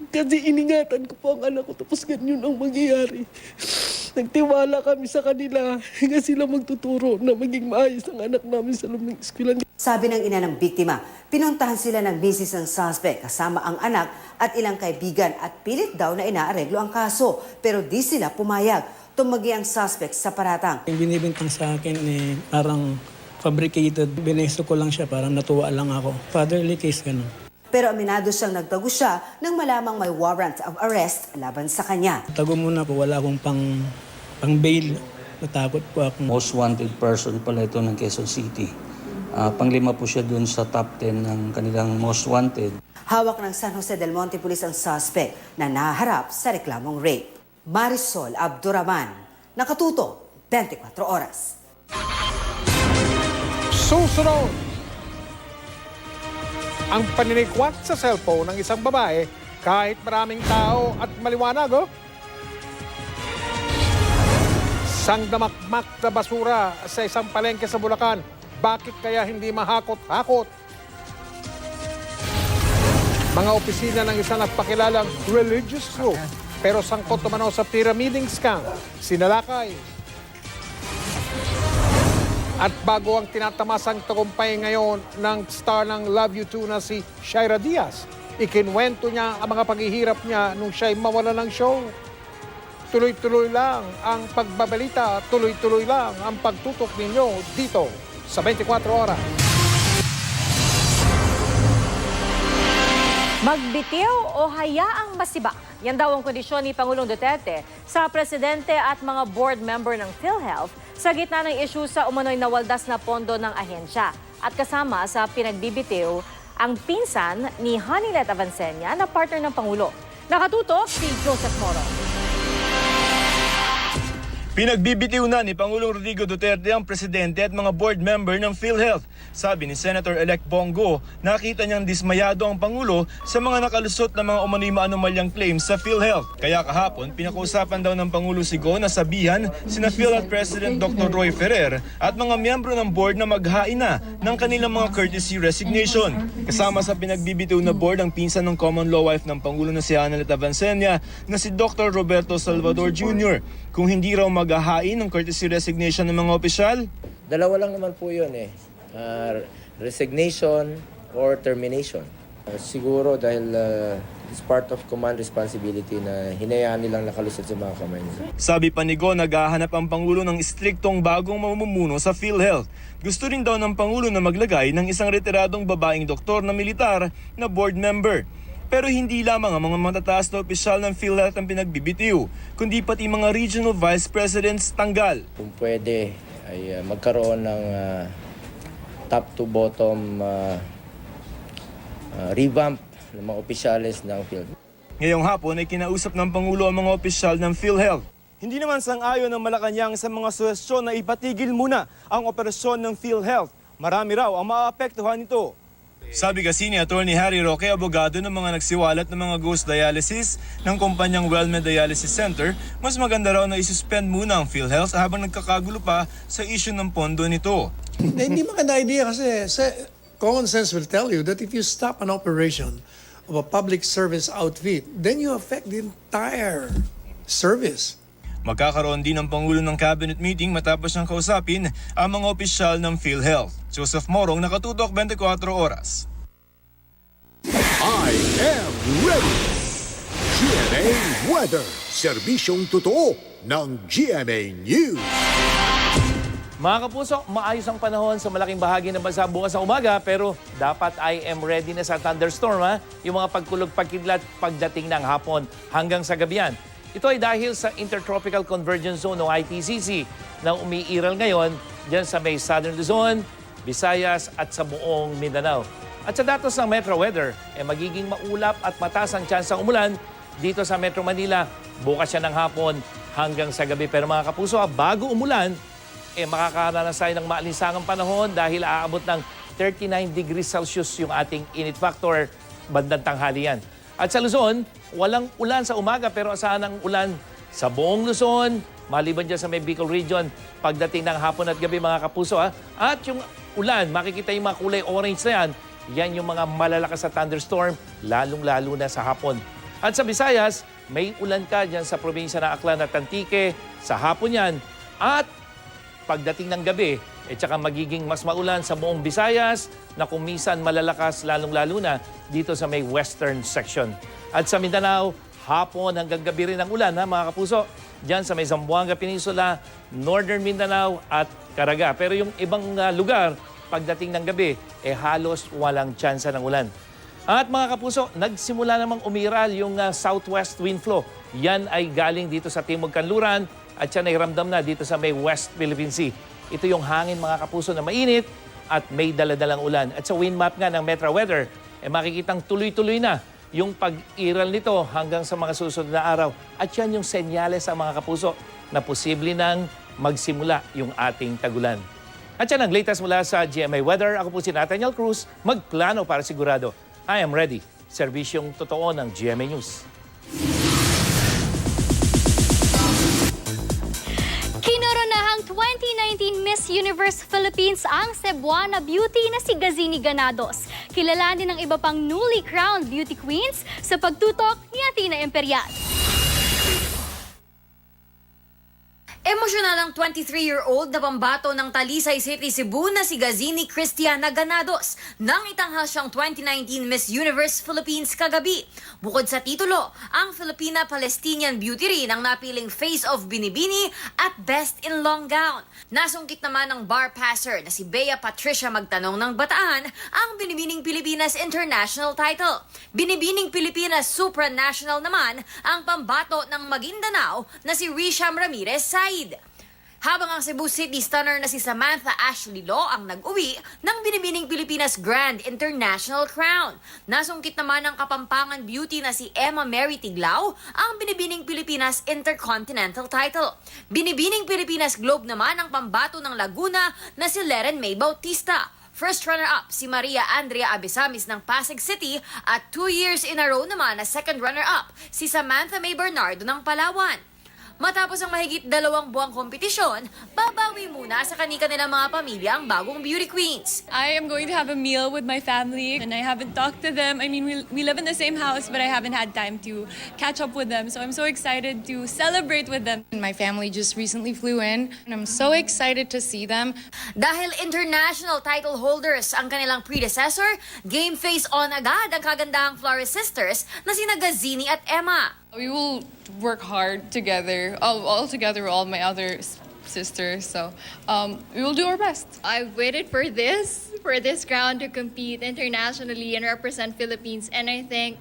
Kasi iningatan ko po ang anak ko, tapos ganyan ang mangyayari. Nagtiwala kami sa kanila hanggang sila magtuturo na maging maayos ang anak namin sa loob ng eskwela. Sabi ng ina ng biktima, pinuntahan sila ng misis ng suspect kasama ang anak at ilang kaibigan at pilit daw na inaareglo ang kaso. Pero di sila pumayag. Tumagi ang suspect sa paratang. Yung binibintang sa akin parang fabricated. Bineso ko lang siya, parang natuwa lang ako. Fatherly case ganun. Pero aminado siyang nagtago siya nang malamang may warrant of arrest laban sa kanya. Tago muna po, wala akong pang bail. Natakot po ako. Most wanted person pala ito ng Quezon City. Panglima po siya dun sa top 10 ng kanilang most wanted. Hawak ng San Jose del Monte Police ang suspect na naharap sa reklamong rape. Marisol Abduraman, nakatuto 24 oras. Susunod, ang paninikwak sa cellphone ng isang babae kahit maraming tao at maliwanag. Sangdamakmak na basura sa isang palengke sa Bulacan. Bakit kaya hindi mahakot-hakot? Mga opisina ng isang nagpakilalang religious group pero sangkot umano sa pyramiding scam, sinalakay. At bago ang tinatamasang tagumpay ngayon ng star ng Love You Too na si Shaira Diaz, ikinwento niya ang mga paghihirap niya nung siya'y mawala ng show. Tuloy-tuloy lang ang pagbabalita, tuloy-tuloy lang ang pagtutok ninyo dito sa 24 Oras. Magbitiw o hayaang masiba? Yan daw ang kondisyon ni Pangulong Duterte sa presidente at mga board member ng PhilHealth sa gitna ng isyu sa umano'y nawaldas na pondo ng ahensya. At kasama sa pinagbibitiw ang pinsan ni Hanilet Avancenia na partner ng Pangulo. Nakatutok si Joseph Moro. Pinagbibitiw na ni Pangulong Rodrigo Duterte ang presidente at mga board member ng PhilHealth. Sabi ni Senator-elect Bongo, nakita niyang dismayado ang Pangulo sa mga nakalusot na mga umano'y maanomalyang claims sa PhilHealth. Kaya kahapon, pinakausapan daw ng Pangulo si Go na sabihan sina PhilHealth President Dr. Roy Ferrer at mga miyembro ng board na maghain na ng kanilang mga courtesy resignation. Kasama sa pinagbibitiw na board ang pinsan ng common law wife ng Pangulo na si Hanilet Avancenia na si Dr. Roberto Salvador Jr. Kung hindi raw maghahain ng courtesy resignation ng mga opisyal? Dalawa lang naman po yun resignation or termination. Siguro dahil it's part of command responsibility na hinayaan nilang nakalusot sa mga kamay nila. Sabi pa ni Go, naghahanap ang Pangulo ng istriktong bagong mamumuno sa PhilHealth. Gusto rin daw ng Pangulo na maglagay ng isang retiradong babaeng doktor na militar na board member. Pero hindi lamang ang mga matataas na opisyal ng PhilHealth ang pinagbibitiw, kundi pati mga regional vice presidents tanggal. Kung pwede ay magkaroon ng top to bottom revamp ng mga opisyalis ng PhilHealth. Ngayong hapon ay kinausap ng Pangulo ang mga opisyal ng PhilHealth. Hindi naman sang-ayon ng Malacanang sa mga suhestyon na ipatigil muna ang operasyon ng PhilHealth. Marami raw ang maapektuhan nito. Sabi kasi ni Atty. Harry Roque, abogado ng mga nagsiwalat ng mga ghost dialysis ng kumpanyang WellMed Dialysis Center, mas maganda raw na isuspend muna ang PhilHealth habang nagkakagulo pa sa issue ng pondo nito. Hindi maganda idea kasi common sense will tell you that if you stop an operation of a public service outfit, then you affect the entire service. Magkakaroon din ng Pangulo ng Cabinet meeting matapos niyang kausapin ang mga opisyal ng PhilHealth. Joseph Morong, Nakatutok, 24 Oras. I am ready! GMA Weather, serbisyong totoo ng GMA News. Mga kapuso, maayos ang panahon sa malaking bahagi ng bansa bukas sa umaga pero dapat I am ready na sa thunderstorm yung mga pagkulog-pagkidlat pagdating ng hapon hanggang sa gabihan. Ito ay dahil sa Intertropical Convergence Zone o ITCZ na umiiral ngayon dyan sa may Southern Luzon, Visayas at sa buong Mindanao. At sa datos ng Metro Weather, magiging maulap at mataas ang tsansang umulan dito sa Metro Manila bukas siya ng hapon hanggang sa gabi. Pero mga kapuso, bago umulan, makakaranas tayo ng maalinsangang panahon dahil aabot ng 39 degrees Celsius yung ating init factor bandang tanghalian. At sa Luzon, walang ulan sa umaga pero asahan ang ulan sa buong Luzon, maliban dyan sa may Bicol Region, pagdating ng hapon at gabi mga kapuso. At yung ulan, makikita yung mga kulay orange na yan, yan yung mga malalakas na thunderstorm, lalong-lalo na sa hapon. At sa Visayas, may ulan ka dyan sa probinsya ng Aklan at Antique, sa hapon yan. At pagdating ng gabi, tsaka magiging mas maulan sa buong Visayas na kung minsan malalakas lalong-lalo na dito sa may western section. At sa Mindanao, hapon hanggang gabi rin ang ulan mga kapuso. Diyan sa may Zamboanga Peninsula, Northern Mindanao at Caraga. Pero yung ibang lugar, pagdating ng gabi, halos walang tsansa ng ulan. At mga kapuso, nagsimula namang umiral yung southwest wind flow. Yan ay galing dito sa Timog Kanluran at yan ay ramdam na dito sa may West Philippine Sea. Ito yung hangin mga kapuso na mainit at may daladalang ulan. At sa wind map nga ng Metro Weather, makikitang tuloy-tuloy na yung pag-iral nito hanggang sa mga susunod na araw. At yan yung senyales sa mga kapuso na posible nang magsimula yung ating tagulan. At yan ang latest mula sa GMA Weather. Ako po si Nathaniel Cruz, magplano para sigurado. I am ready. Serbisyong totoo ng GMA News. Kinoronahang 2019 Miss Universe Philippines ang Cebuana beauty na si Gazini Ganados. Kilala din ng iba pang newly crowned beauty queens sa pagtutok ni Athena Imperial. Emosyonal ang 23-year-old na pambato ng Talisay City, Cebu na si Gazini Cristiana Ganados nang itanghal siyang 2019 Miss Universe Philippines kagabi. Bukod sa titulo, ang Filipina-Palestinian beauty rin ang napiling Face of Binibini at Best in Long Gown. Nasungkit naman ng bar passer na si Bea Patricia Magtanong ng Bataan ang Binibining Pilipinas International title. Binibining Pilipinas Supranational naman ang pambato ng Maguindanao na si Risham Ramirez Said. Habang ang Cebu City stunner na si Samantha Ashley Law ang nag-uwi ng Binibining Pilipinas Grand International Crown. Nasungkit naman ng Kapampangan beauty na si Emma Mary Tiglao ang Binibining Pilipinas Intercontinental title. Binibining Pilipinas Globe naman ang pambato ng Laguna na si Leren May Bautista. First runner-up si Maria Andrea Abesamis ng Pasig City at 2 years in a row naman na second runner-up si Samantha May Bernardo ng Palawan. Matapos ang mahigit 2 buwang kompetisyon, babawi muna sa kani-kanilang mga pamilya ang bagong beauty queens. I am going to have a meal with my family and I haven't talked to them. I mean, we live in the same house but I haven't had time to catch up with them. So I'm so excited to celebrate with them. My family just recently flew in and I'm so excited to see them. Dahil international title holders ang kanilang predecessor, game face on agad ang kagandahang Flores sisters na sina Gazini at Emma. We will work hard together, all together with all my other sisters. So we will do our best. I've waited for this crown to compete internationally and represent Philippines, and I think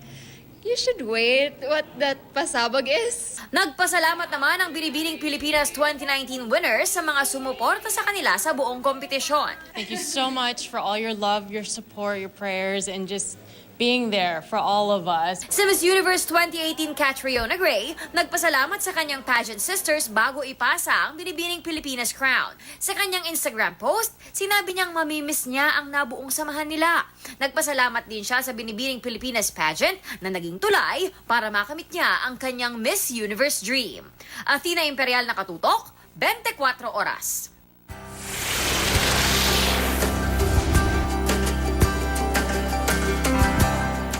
you should wait what that pasabog is. Nagpasalamat naman ang Binibining Pilipinas 2019 winners sa mga sumuporta sa kanila sa buong kompetisyon. Thank you so much for all your love, your support, your prayers, and just being there for all of us. Si Miss Universe 2018 Catriona Gray, nagpasalamat sa kanyang pageant sisters bago ipasa ang Binibining Pilipinas crown. Sa kanyang Instagram post, sinabi niyang mamimiss niya ang nabuong samahan nila. Nagpasalamat din siya sa Binibining Pilipinas pageant na naging tulay para makamit niya ang kanyang Miss Universe dream. Athena Imperial nakatutok, 24 oras.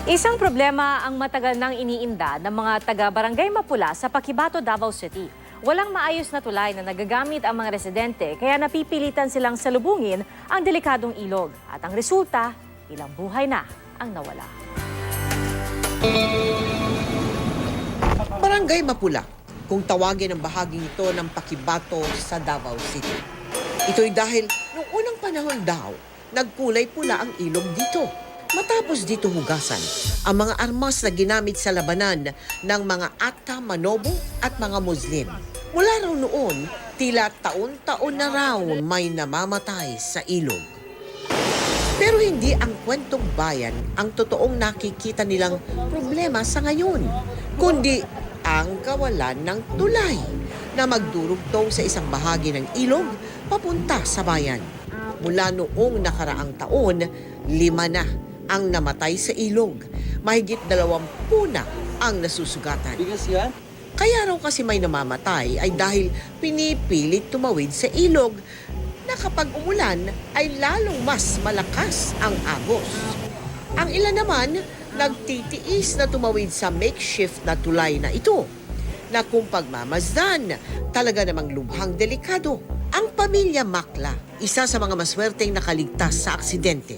Isang problema ang matagal nang iniinda ng mga taga-Barangay Mapula sa Paquibato, Davao City. Walang maayos na tulay na nagagamit ang mga residente kaya napipilitan silang salubungin ang delikadong ilog. At ang resulta, ilang buhay na ang nawala. Barangay Mapula, kung tawagin ang bahaging ito ng Paquibato sa Davao City. Ito'y dahil noong unang panahon daw, nagkulay pula ang ilog dito. Matapos dito hugasan ang mga armas na ginamit sa labanan ng mga Ata, Manobo at mga Muslim. Mula raw noon, tila taon-taon na raw may namamatay sa ilog. Pero hindi ang kwentong bayan ang totoong nakikita nilang problema sa ngayon, kundi ang kawalan ng tulay na magdurugtong sa isang bahagi ng ilog papunta sa bayan. Mula noong nakaraang taon, 5 na ang namatay sa ilog. Mahigit 20 na ang nasusugatan. Kaya raw kasi may namamatay ay dahil pinipilit tumawid sa ilog na kapag umulan ay lalong mas malakas ang agos. Ang ilan naman nagtitiis na tumawid sa makeshift na tulay na ito na kung pagmamasdan talaga namang lubhang delikado. Ang pamilya Makla, isa sa mga maswerteng nakaligtas sa aksidente.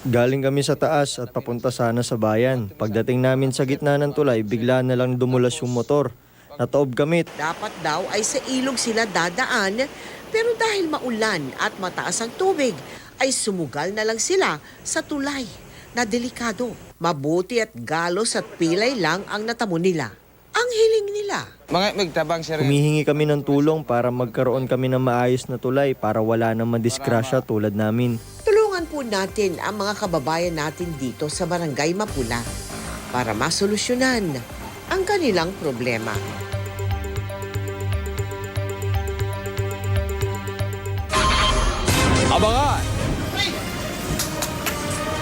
Galing kami sa taas at papunta sana sa bayan. Pagdating namin sa gitna ng tulay, bigla na lang dumulas yung motor. Nataob kami. Dapat daw ay sa ilog sila dadaan, pero dahil maulan at mataas ang tubig, ay sumugal na lang sila sa tulay na delikado. Mabuti at galos at pilay lang ang natamo nila. Ang hiling nila. Humihingi kami ng tulong para magkaroon kami ng maayos na tulay para wala nang madisgrasya tulad namin. Tulungan po natin ang mga kababayan natin dito sa Barangay Mapula para masolusyonan ang kanilang problema. Abangan!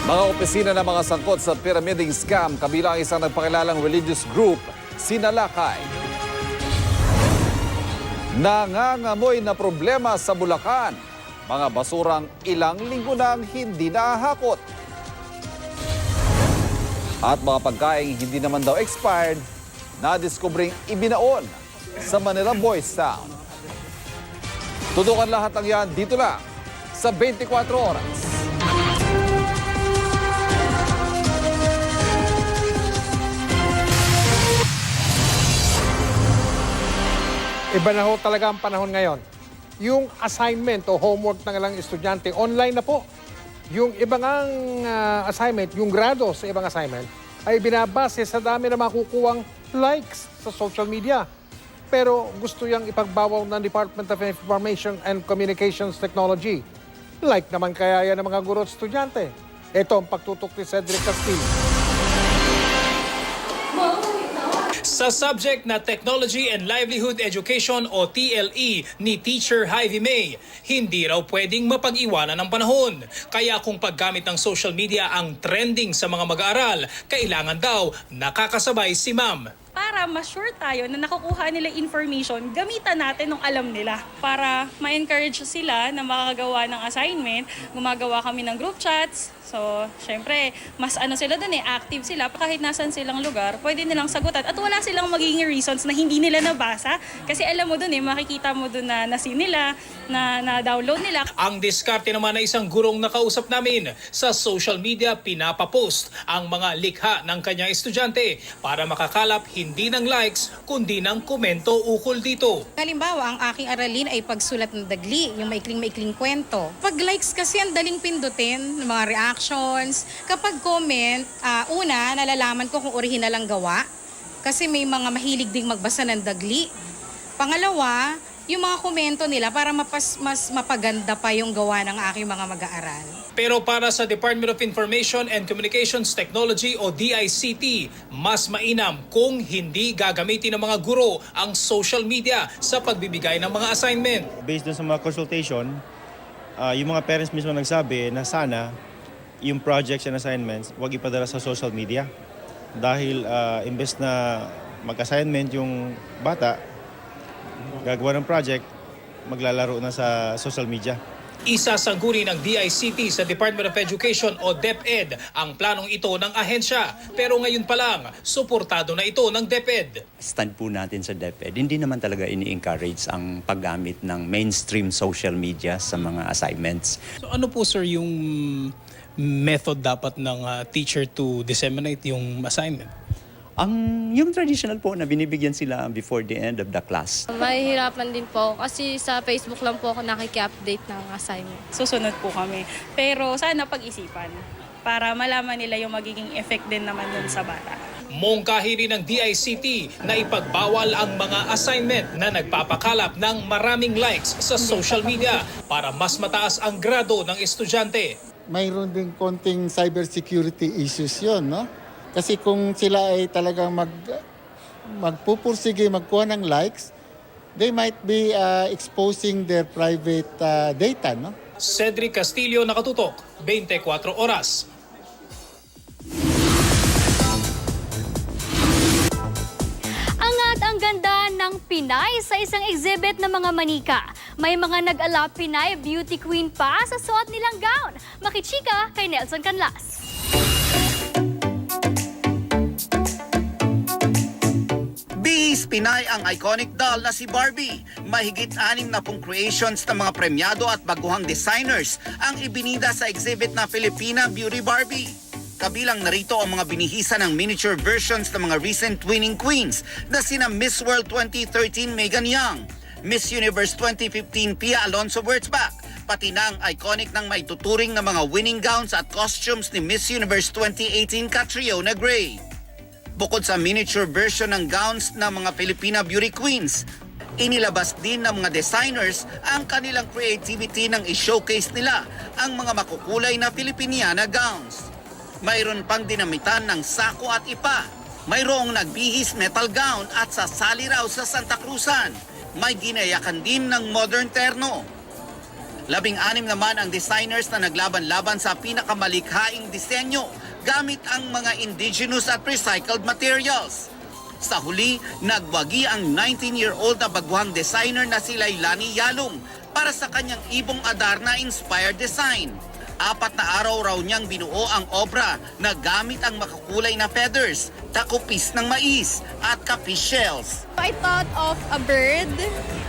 Mga opisina ng mga sangkot sa pyramiding scam kabilang isang nagpakilalang religious group, Sinalakay. Nangangamoy na problema sa Bulacan. Mga basurang ilang linggo nang hindi nahakot. At mga pagkaing hindi naman daw expired, na-discovering ibinaon sa Manila Boys Town. Tutukan lahat ng yan dito lang sa 24 oras. Iba na ho talaga ang panahon ngayon. Yung assignment o homework ng ilang estudyante, online na po. Yung ibang assignment, yung grado sa ibang assignment, ay binabase sa dami na makukuhang likes sa social media. Pero gusto yang ipagbawal ng Department of Information and Communications Technology. Like naman kaya yan ng mga guro at estudyante. Ito ang pagtutok ni Cedric Castillo. Sa subject na Technology and Livelihood Education o TLE ni Teacher Hyvie May, hindi raw pwedeng mapag-iwanan ng panahon. Kaya kung paggamit ng social media ang trending sa mga mag-aaral, kailangan daw nakakasabay si Ma'am. Para ma-sure tayo na nakukuha nila information, gamitan natin ng alam nila. Para ma-encourage sila na makakagawa ng assignment, gumagawa kami ng group chats. So, syempre, mas sila dun active sila. Kahit nasan silang lugar, pwede nilang sagutan. At wala silang magiging reasons na hindi nila nabasa. Kasi alam mo dun makikita mo dun na nasin nila, na download nila. Ang diskarte naman na isang gurong nakausap namin, sa social media pinapapost ang mga likha ng kanyang estudyante para makakalap hindi ng likes kundi ng komento ukol dito. Halimbawa, ang aking aralin ay pagsulat ng dagli, yung maikling-maikling kwento. Pag likes kasi ang daling pindutin, mga reactions. Kapag comment, una, nalalaman ko kung orihinal ang gawa. Kasi may mga mahilig ding magbasa ng dagli. Pangalawa, yung mga komento nila para mas mapaganda pa yung gawa ng aking mga mag-aaral. Pero para sa Department of Information and Communications Technology o DICT, mas mainam kung hindi gagamitin ng mga guro ang social media sa pagbibigay ng mga assignment. Based dun sa mga consultation, yung mga parents mismo nagsabi na sana yung projects and assignments huwag ipadala sa social media. Dahil imbes na mag-assignment yung bata, gagawa ng project, maglalaro na sa social media. Isasangguni ng DICT sa Department of Education o DepEd ang planong ito ng ahensya. Pero ngayon pa lang, suportado na ito ng DepEd. Stand po natin sa DepEd, hindi naman talaga ini-encourage ang paggamit ng mainstream social media sa mga assignments. So ano po sir yung method dapat ng teacher to disseminate yung assignment? Yung traditional po na binibigyan sila before the end of the class. Mahihirapan din po kasi sa Facebook lang po ako nakiki-update ng assignment. Susunod po kami. Pero sana pag-isipan para malaman nila yung magiging effect din naman yun sa bata. Mungkahi rin ng DICT na ipagbawal ang mga assignment na nagpapakalap ng maraming likes sa social media para mas mataas ang grado ng estudyante. Mayroon din konting cybersecurity issues yun, no? Kasi kung sila ay talagang magpupursige, magkuha ng likes, they might be exposing their private data, no? Cedric Castillo, Nakatutok, 24 Oras. Angat ang ganda ng Pinay sa isang exhibit ng mga manika. May mga nag-ala Pinay beauty queen pa sa suot nilang gown. Makichika kay Nelson Canlas. Bihis Pinay ang iconic doll na si Barbie. Mahigit 60 creations ng mga premyado at baguhang designers ang ibinida sa exhibit na Filipina Beauty Barbie. Kabilang narito ang mga binihisa ng miniature versions ng mga recent winning queens na sina Miss World 2013 Megan Young, Miss Universe 2015 Pia Alonso Wurtzbach, pati na ang iconic ng maituturing na mga winning gowns at costumes ni Miss Universe 2018 Catriona Gray. Bukod sa miniature version ng gowns ng mga Filipina beauty queens, inilabas din ng mga designers ang kanilang creativity nang i-showcase nila ang mga makukulay na Filipiniana gowns. Mayroon pang dinamitan ng sako at ipa. Mayroong nagbihis metal gown at sasali raw sa Santa Cruzan. May ginayakan din ng modern terno. 16 naman ang designers na naglaban-laban sa pinakamalikhaing disenyo gamit ang mga indigenous at recycled materials. Sa huli, nagwagi ang 19-year-old na baguhang designer na si Lailani Yalong para sa kanyang ibong Adarna-inspired design. 4 na araw raw niyang binuo ang obra na gamit ang makakulay na feathers, takupis ng mais at kapish shells. I thought of a bird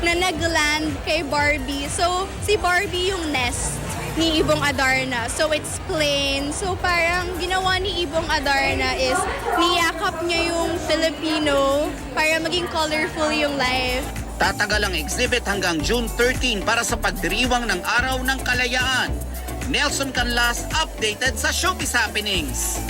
na nag-land kay Barbie. So, si Barbie yung nest ni Ibong Adarna. So, it's plain. So, parang ginawa ni Ibong Adarna is niyakap niya yung Filipino para maging colorful yung life. Tatagal ang exhibit hanggang June 13 para sa pagdiriwang ng Araw ng Kalayaan. Nelson Canlas, updated sa Showbiz Happenings.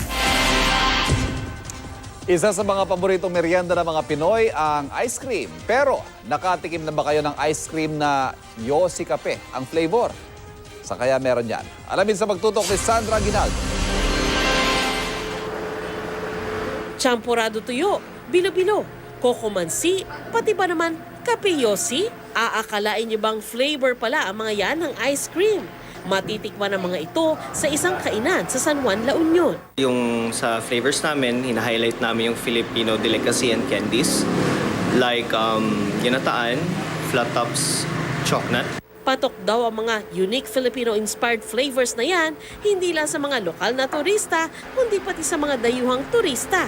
Isa sa mga paboritong merienda ng mga Pinoy ang ice cream. Pero nakatikim na ba kayo ng ice cream na Yossi Kape ang flavor? Sa kaya meron yan? Alamin sa pagtutok ni Sandra Aguinaldo. Champurado tuyo, bilo-bilo, kokomansi, pati ba naman Kape Yossi? Aakalain niyo bang flavor pala ang mga yan ng ice cream? Matitikman ang mga ito sa isang kainan sa San Juan, La Union. Yung sa flavors namin, hina-highlight namin yung Filipino delicacy and candies like ginataan, flat tops, chocolate. Patok daw ang mga unique Filipino-inspired flavors na yan, hindi lang sa mga lokal na turista, kundi pati sa mga dayuhang turista.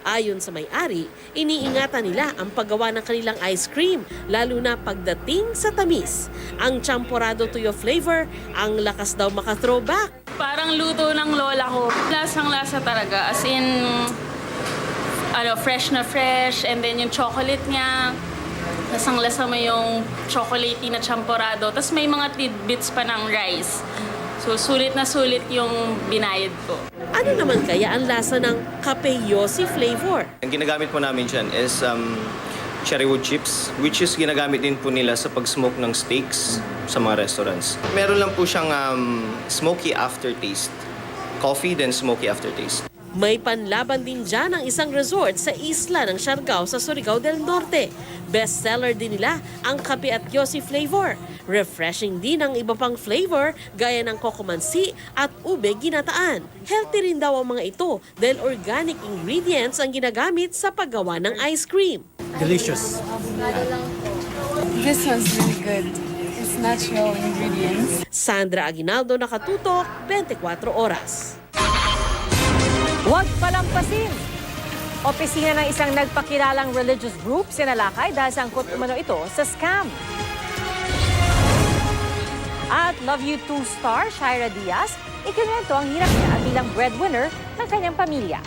Ayon sa may-ari, iniingatan nila ang paggawa ng kanilang ice cream, lalo na pagdating sa tamis. Ang Champurado Tuyo flavor, ang lakas daw maka-throwback. Parang luto ng lola ko. Lasang-lasa talaga. As in, fresh na fresh. And then yung chocolate niya, lasang-lasa mo yung chocolatey na champurado. Tapos may mga tidbits pa ng rice. So, sulit na sulit yung binayad ko. Ano naman kaya ang lasa ng Kape Yossi flavor? Ang ginagamit po namin dyan is cherry wood chips, which is ginagamit din po nila sa pag-smoke ng steaks sa mga restaurants. Meron lang po siyang smoky aftertaste. Coffee, then smoky aftertaste. May panlaban din dyan ang isang resort sa isla ng Siargao sa Surigao del Norte. Bestseller din nila ang Kape at Yossi flavor. Refreshing din ang iba pang flavor gaya ng kokomansi at ube ginataan. Healthy rin daw ang mga ito dahil organic ingredients ang ginagamit sa paggawa ng ice cream. Delicious. This one's really good. It's natural ingredients. Sandra Aguinaldo, Nakatutok, 24 Oras. Huwag palampasin! Opisina ng isang nagpakilalang religious group sinalakay dahil sangkot umano ito sa scam. At Love You 2 star Shaira Diaz, ikinwento ang hirap niya bilang breadwinner ng kanyang pamilya.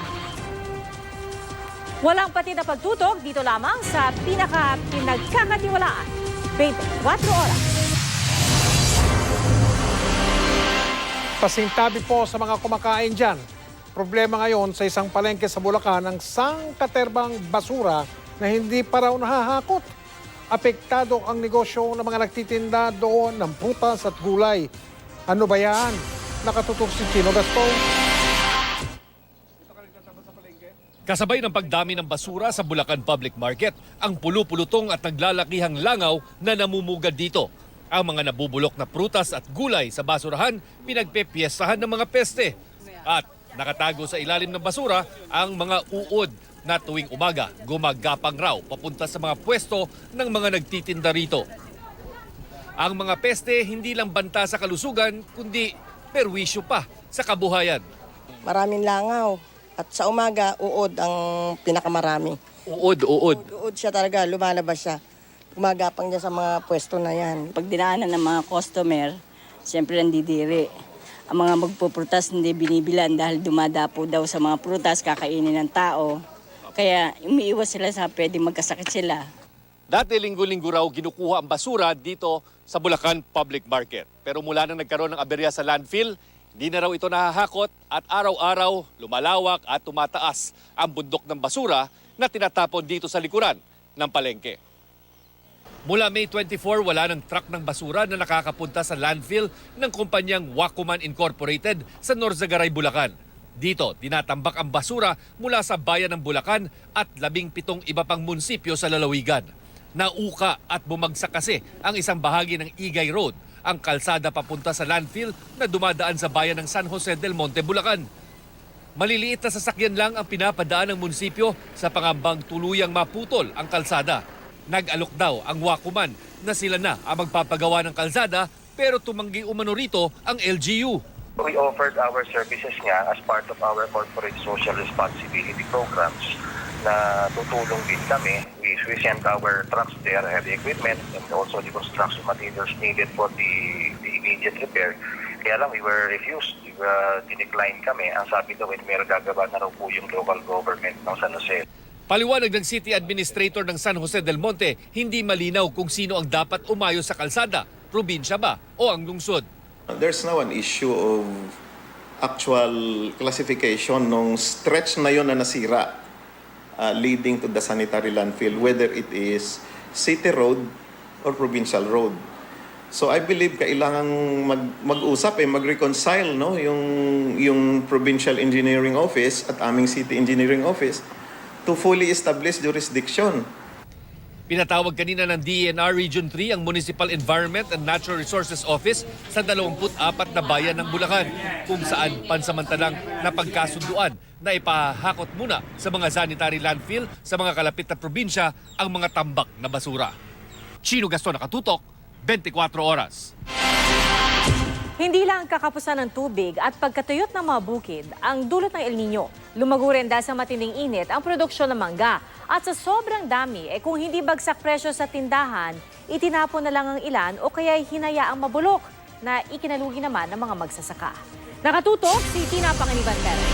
Walang pati na pagtutok dito lamang sa pinagkakatiwalaan. 24 Oras. Pasintabi po sa mga kumakain dyan. Problema ngayon sa isang palengke sa Bulacan ang sangkaterbang basura na hindi pa raw nahahakot. Apektado ang negosyo ng mga nagtitinda doon ng prutas at gulay. Ano ba yan? Nakatutok si Chino Gastón. Kasabay ng pagdami ng basura sa Bulacan Public Market, ang pulu-pulutong at naglalakihang langaw na namumugad dito. Ang mga nabubulok na prutas at gulay sa basurahan, pinagpepiestahan ng mga peste. At nakatago sa ilalim ng basura ang mga uod na tuwing umaga gumagapang raw papunta sa mga pwesto ng mga nagtitinda rito. Ang mga peste hindi lang banta sa kalusugan kundi perwisyo pa sa kabuhayan. Maraming langaw at sa umaga uod ang pinakamarami. Uod. Uod siya talaga, lumalabas siya. Gumagapang niya sa mga pwesto na yan. Pag dinaanan ng mga customer, siyempre nandidiri. Ang mga magpuprutas hindi binibilan dahil dumadapo daw sa mga prutas, kakainin ng tao. Kaya umiiwas sila sa pwedeng magkasakit sila. Dati linggo-linggo raw ginukuha ang basura dito sa Bulacan Public Market. Pero mula nang nagkaroon ng aberya sa landfill, hindi na raw ito nahahakot at araw-araw lumalawak at tumataas ang bundok ng basura na tinatapon dito sa likuran ng palengke. Mula May 24, wala ng truck ng basura na nakakapunta sa landfill ng kumpanyang Wakuman Incorporated sa Norzagaray, Bulacan. Dito, tinatambak ang basura mula sa bayan ng Bulacan at 17 iba pang munisipyo sa lalawigan. Nauka at bumagsak kasi ang isang bahagi ng Igay Road, ang kalsada papunta sa landfill na dumadaan sa bayan ng San Jose del Monte, Bulacan. Maliliit na sasakyan lang ang pinapadaan ng munisipyo sa pangambang tuluyang maputol ang kalsada. Nag-alok daw ang Wakuman na sila na ang magpapagawa ng kalsada pero tumanggi umano rito ang LGU. We offered our services nga as part of our corporate social responsibility programs na tutulong din kami. We sent our trucks there, heavy equipment, and also the construction materials needed for the immediate repair. Kaya lang, we were refused. Dinecline kami. Ang sabi daw, meron gagawa na raw po yung local government ng San Jose. Paliwanag ng City Administrator ng San Jose del Monte, hindi malinaw kung sino ang dapat umayo sa kalsada, probinsya ba o ang lungsod. There's now an issue of actual classification ng stretch na yon na nasira leading to the sanitary landfill, whether it is city road or provincial road. So I believe kailangan mag-usap, mag-reconcile no, yung Provincial Engineering Office at aming City Engineering Office to fully establish jurisdiction. Pinatawag kanina ng DENR Region 3 ang Municipal Environment and Natural Resources Office sa 24 na bayan ng Bulacan kung saan pansamantalang napagkasunduan na ipahakot muna sa mga sanitary landfill sa mga kalapit na probinsya ang mga tambak na basura. Chino Gaston, Nakatutok, 24 Oras. Hindi lang kakapusan ng tubig at pagkatuyot ng mga bukid ang dulot ng El Nino. Lumago rin dahil sa matinding init ang produksyon ng mangga. At sa sobrang dami, kung hindi bagsak presyo sa tindahan, itinapon na lang ang ilan o kaya hinayaang mabulok na ikinalugi naman ng mga magsasaka. Nakatutok si Tina Panganiban Perez.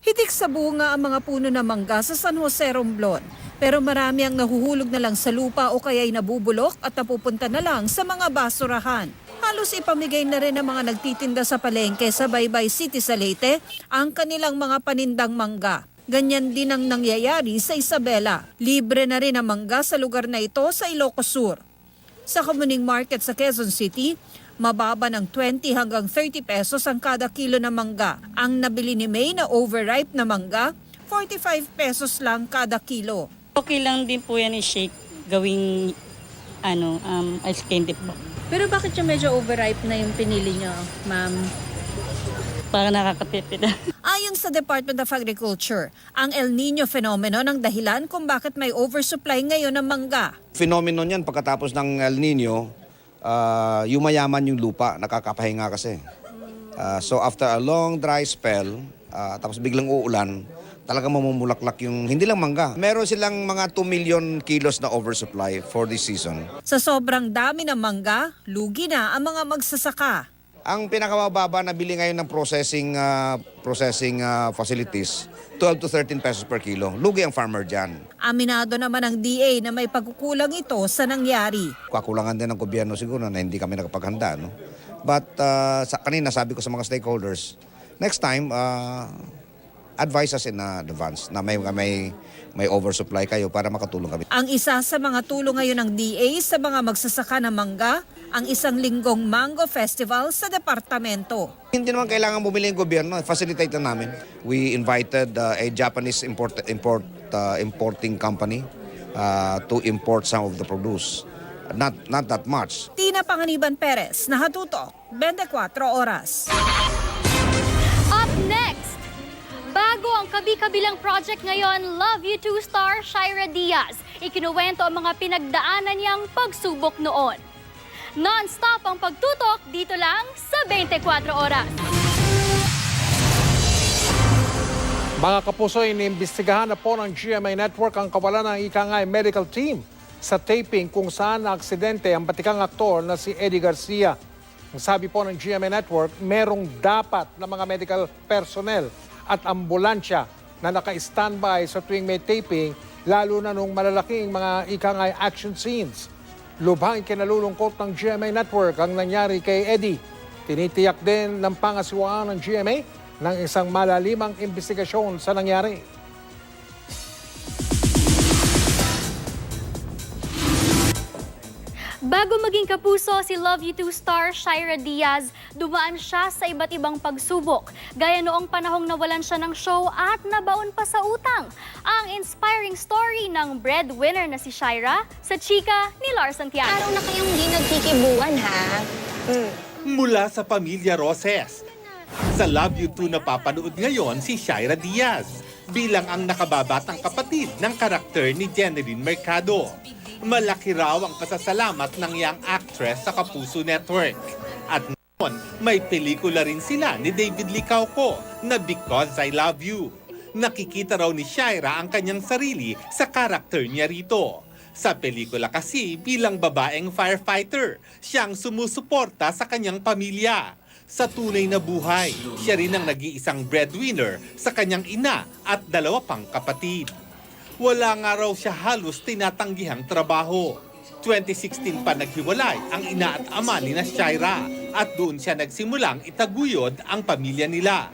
Hitik sa bunga ang mga puno ng mangga sa San Jose, Romblon. Pero marami ang nahuhulog na lang sa lupa o kaya'y nabubulok at napupunta na lang sa mga basurahan. Halos ipamigay na rin ng mga nagtitinda sa palengke sa Baybay City sa Leyte ang kanilang mga panindang mangga. Ganyan din ang nangyayari sa Isabela. Libre na rin ang mangga sa lugar na ito sa Ilocos Sur. Sa Kamuning Market sa Quezon City, mababa ng 20 hanggang 30 pesos ang kada kilo ng mangga. Ang nabili ni May na overripe na mangga, 45 pesos lang kada kilo. Okay lang din po yan i-shake, gawing ice candy po. Pero bakit yung medyo overripe na yung pinili nyo, ma'am? Para nakakatipid. Ayon sa Department of Agriculture, ang El Nino phenomenon ang dahilan kung bakit may oversupply ngayon ng mangga. Phenomenon yan pagkatapos ng El Nino, yumayaman yung lupa, nakakapahinga kasi. So after a long dry spell, tapos biglang uulan, talagang mamumulaklak yung hindi lang mangga. Meron silang mga 2 million kilos na oversupply for this season. Sa sobrang dami ng mangga, lugi na ang mga magsasaka. Ang pinakamababa na bili ngayon ng processing facilities, 12 to 13 pesos per kilo. Lugi ang farmer dyan. Aminado naman ang DA na may pagkukulang ito sa nangyari. Kakulangan din ng gobyerno siguro na hindi kami nakapaghanda. No? But kanina sabi ko sa mga stakeholders, next time, advise us in advance na may oversupply kayo para makatulong kami. Ang isa sa mga tulong ngayon ng DA sa mga magsasaka ng mangga, ang isang linggong mango festival sa departamento. Hindi naman kailangan bumili ng gobyerno, facilitate lang namin. We invited a Japanese importing company to import some of the produce. Not that much. Tina Panganiban Perez, Nakatutok, 24 Oras. Up next, bago ang kabi-kabilang project ngayon, Love You Too star Shaira Diaz. Ikinuwento ang mga pinagdaanan niyang pagsubok noon. Non-stop ang pagtutok dito lang sa 24 Oras. Mga kapuso, iniimbestigahan na po ng GMA Network ang kawalan ng ikangay medical team sa taping kung saan na-aksidente ang batikang aktor na si Eddie Garcia. Ang sabi po ng GMA Network, merong dapat na mga medical personnel at ambulansya na naka-standby sa tuwing may taping, lalo na nung malalaking mga ikangay action scenes. Lubhang ikinalulungkot ng GMA Network ang nangyari kay Eddie. Tinitiyak din ng pangasiwaan ng GMA ng isang malalimang investigasyon sa nangyari. Bago maging kapuso si Love You Too star Shaira Diaz, dumaan siya sa iba't ibang pagsubok. Gaya noong panahong nawalan siya ng show at nabaon pa sa utang. Ang inspiring story ng breadwinner na si Shaira sa chika ni Lars Santiago. Araw na kayong hindi nagkikibuan, ha? Mula sa pamilya Roses. Sa Love You Too napapanood ngayon si Shaira Diaz bilang ang nakababatang kapatid ng karakter ni Jeneline Mercado. Malaki raw ang pasasalamat ng young actress sa Kapuso Network. At ngayon, may pelikula rin sila ni David Licauco na Because I Love You. Nakikita raw ni Shaira ang kanyang sarili sa karakter niya rito. Sa pelikula kasi, bilang babaeng firefighter, siyang sumusuporta sa kanyang pamilya. Sa tunay na buhay, siya rin ang nag-iisang breadwinner sa kanyang ina at 2 pang kapatid. Wala nga raw siya halos tinatanggihang trabaho. 2016 pa naghiwalay ang ina at ama ni na Shaira at doon siya nagsimulang itaguyod ang pamilya nila.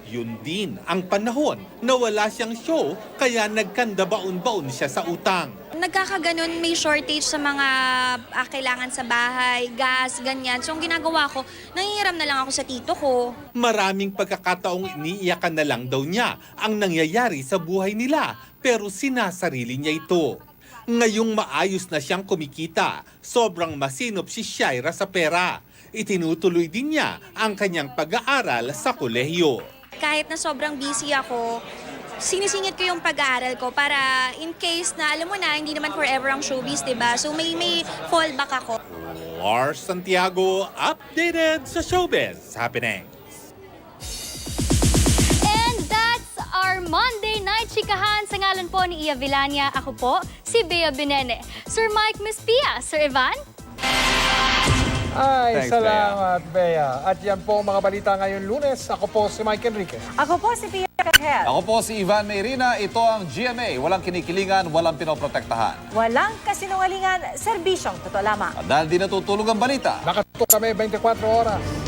Yun din ang panahon na wala siyang show kaya nagkandabaon-baon siya sa utang. Nagkakaganon, may shortage sa mga kailangan sa bahay, gas, ganyan. So ang ginagawa ko, nangihiram na lang ako sa tito ko. Maraming pagkakataong iniiyakan na lang daw niya ang nangyayari sa buhay nila pero sinasarili niya ito. Ngayong maayos na siyang kumikita, sobrang masinop si Shaira sa pera. Itinutuloy din niya ang kanyang pag-aaral sa kolehiyo. Kahit na sobrang busy ako, sinisingit ko yung pag-aaral ko para in case na, alam mo na, hindi naman forever ang showbiz, diba? So may fallback ako. Lars Santiago, updated sa showbiz happening. And that's our Monday Night Chikahan. Sa ngalan po ni Iya Villania, ako po si Bea Binene. Sir Mike, Miss Pia, Sir Ivan? Ay, Thanks, salamat, Bea. At yan po ang mga balita ngayon Lunes. Ako po si Mike Enriquez. Ako po si Pia Cajel. Ako po si Ivan Mayrina. Ito ang GMA. Walang kinikilingan, walang pinoprotektahan. Walang kasinungalingan, serbisyong totoo lamang. At dahil di natutulog ang balita, Nakatutok kami 24 oras.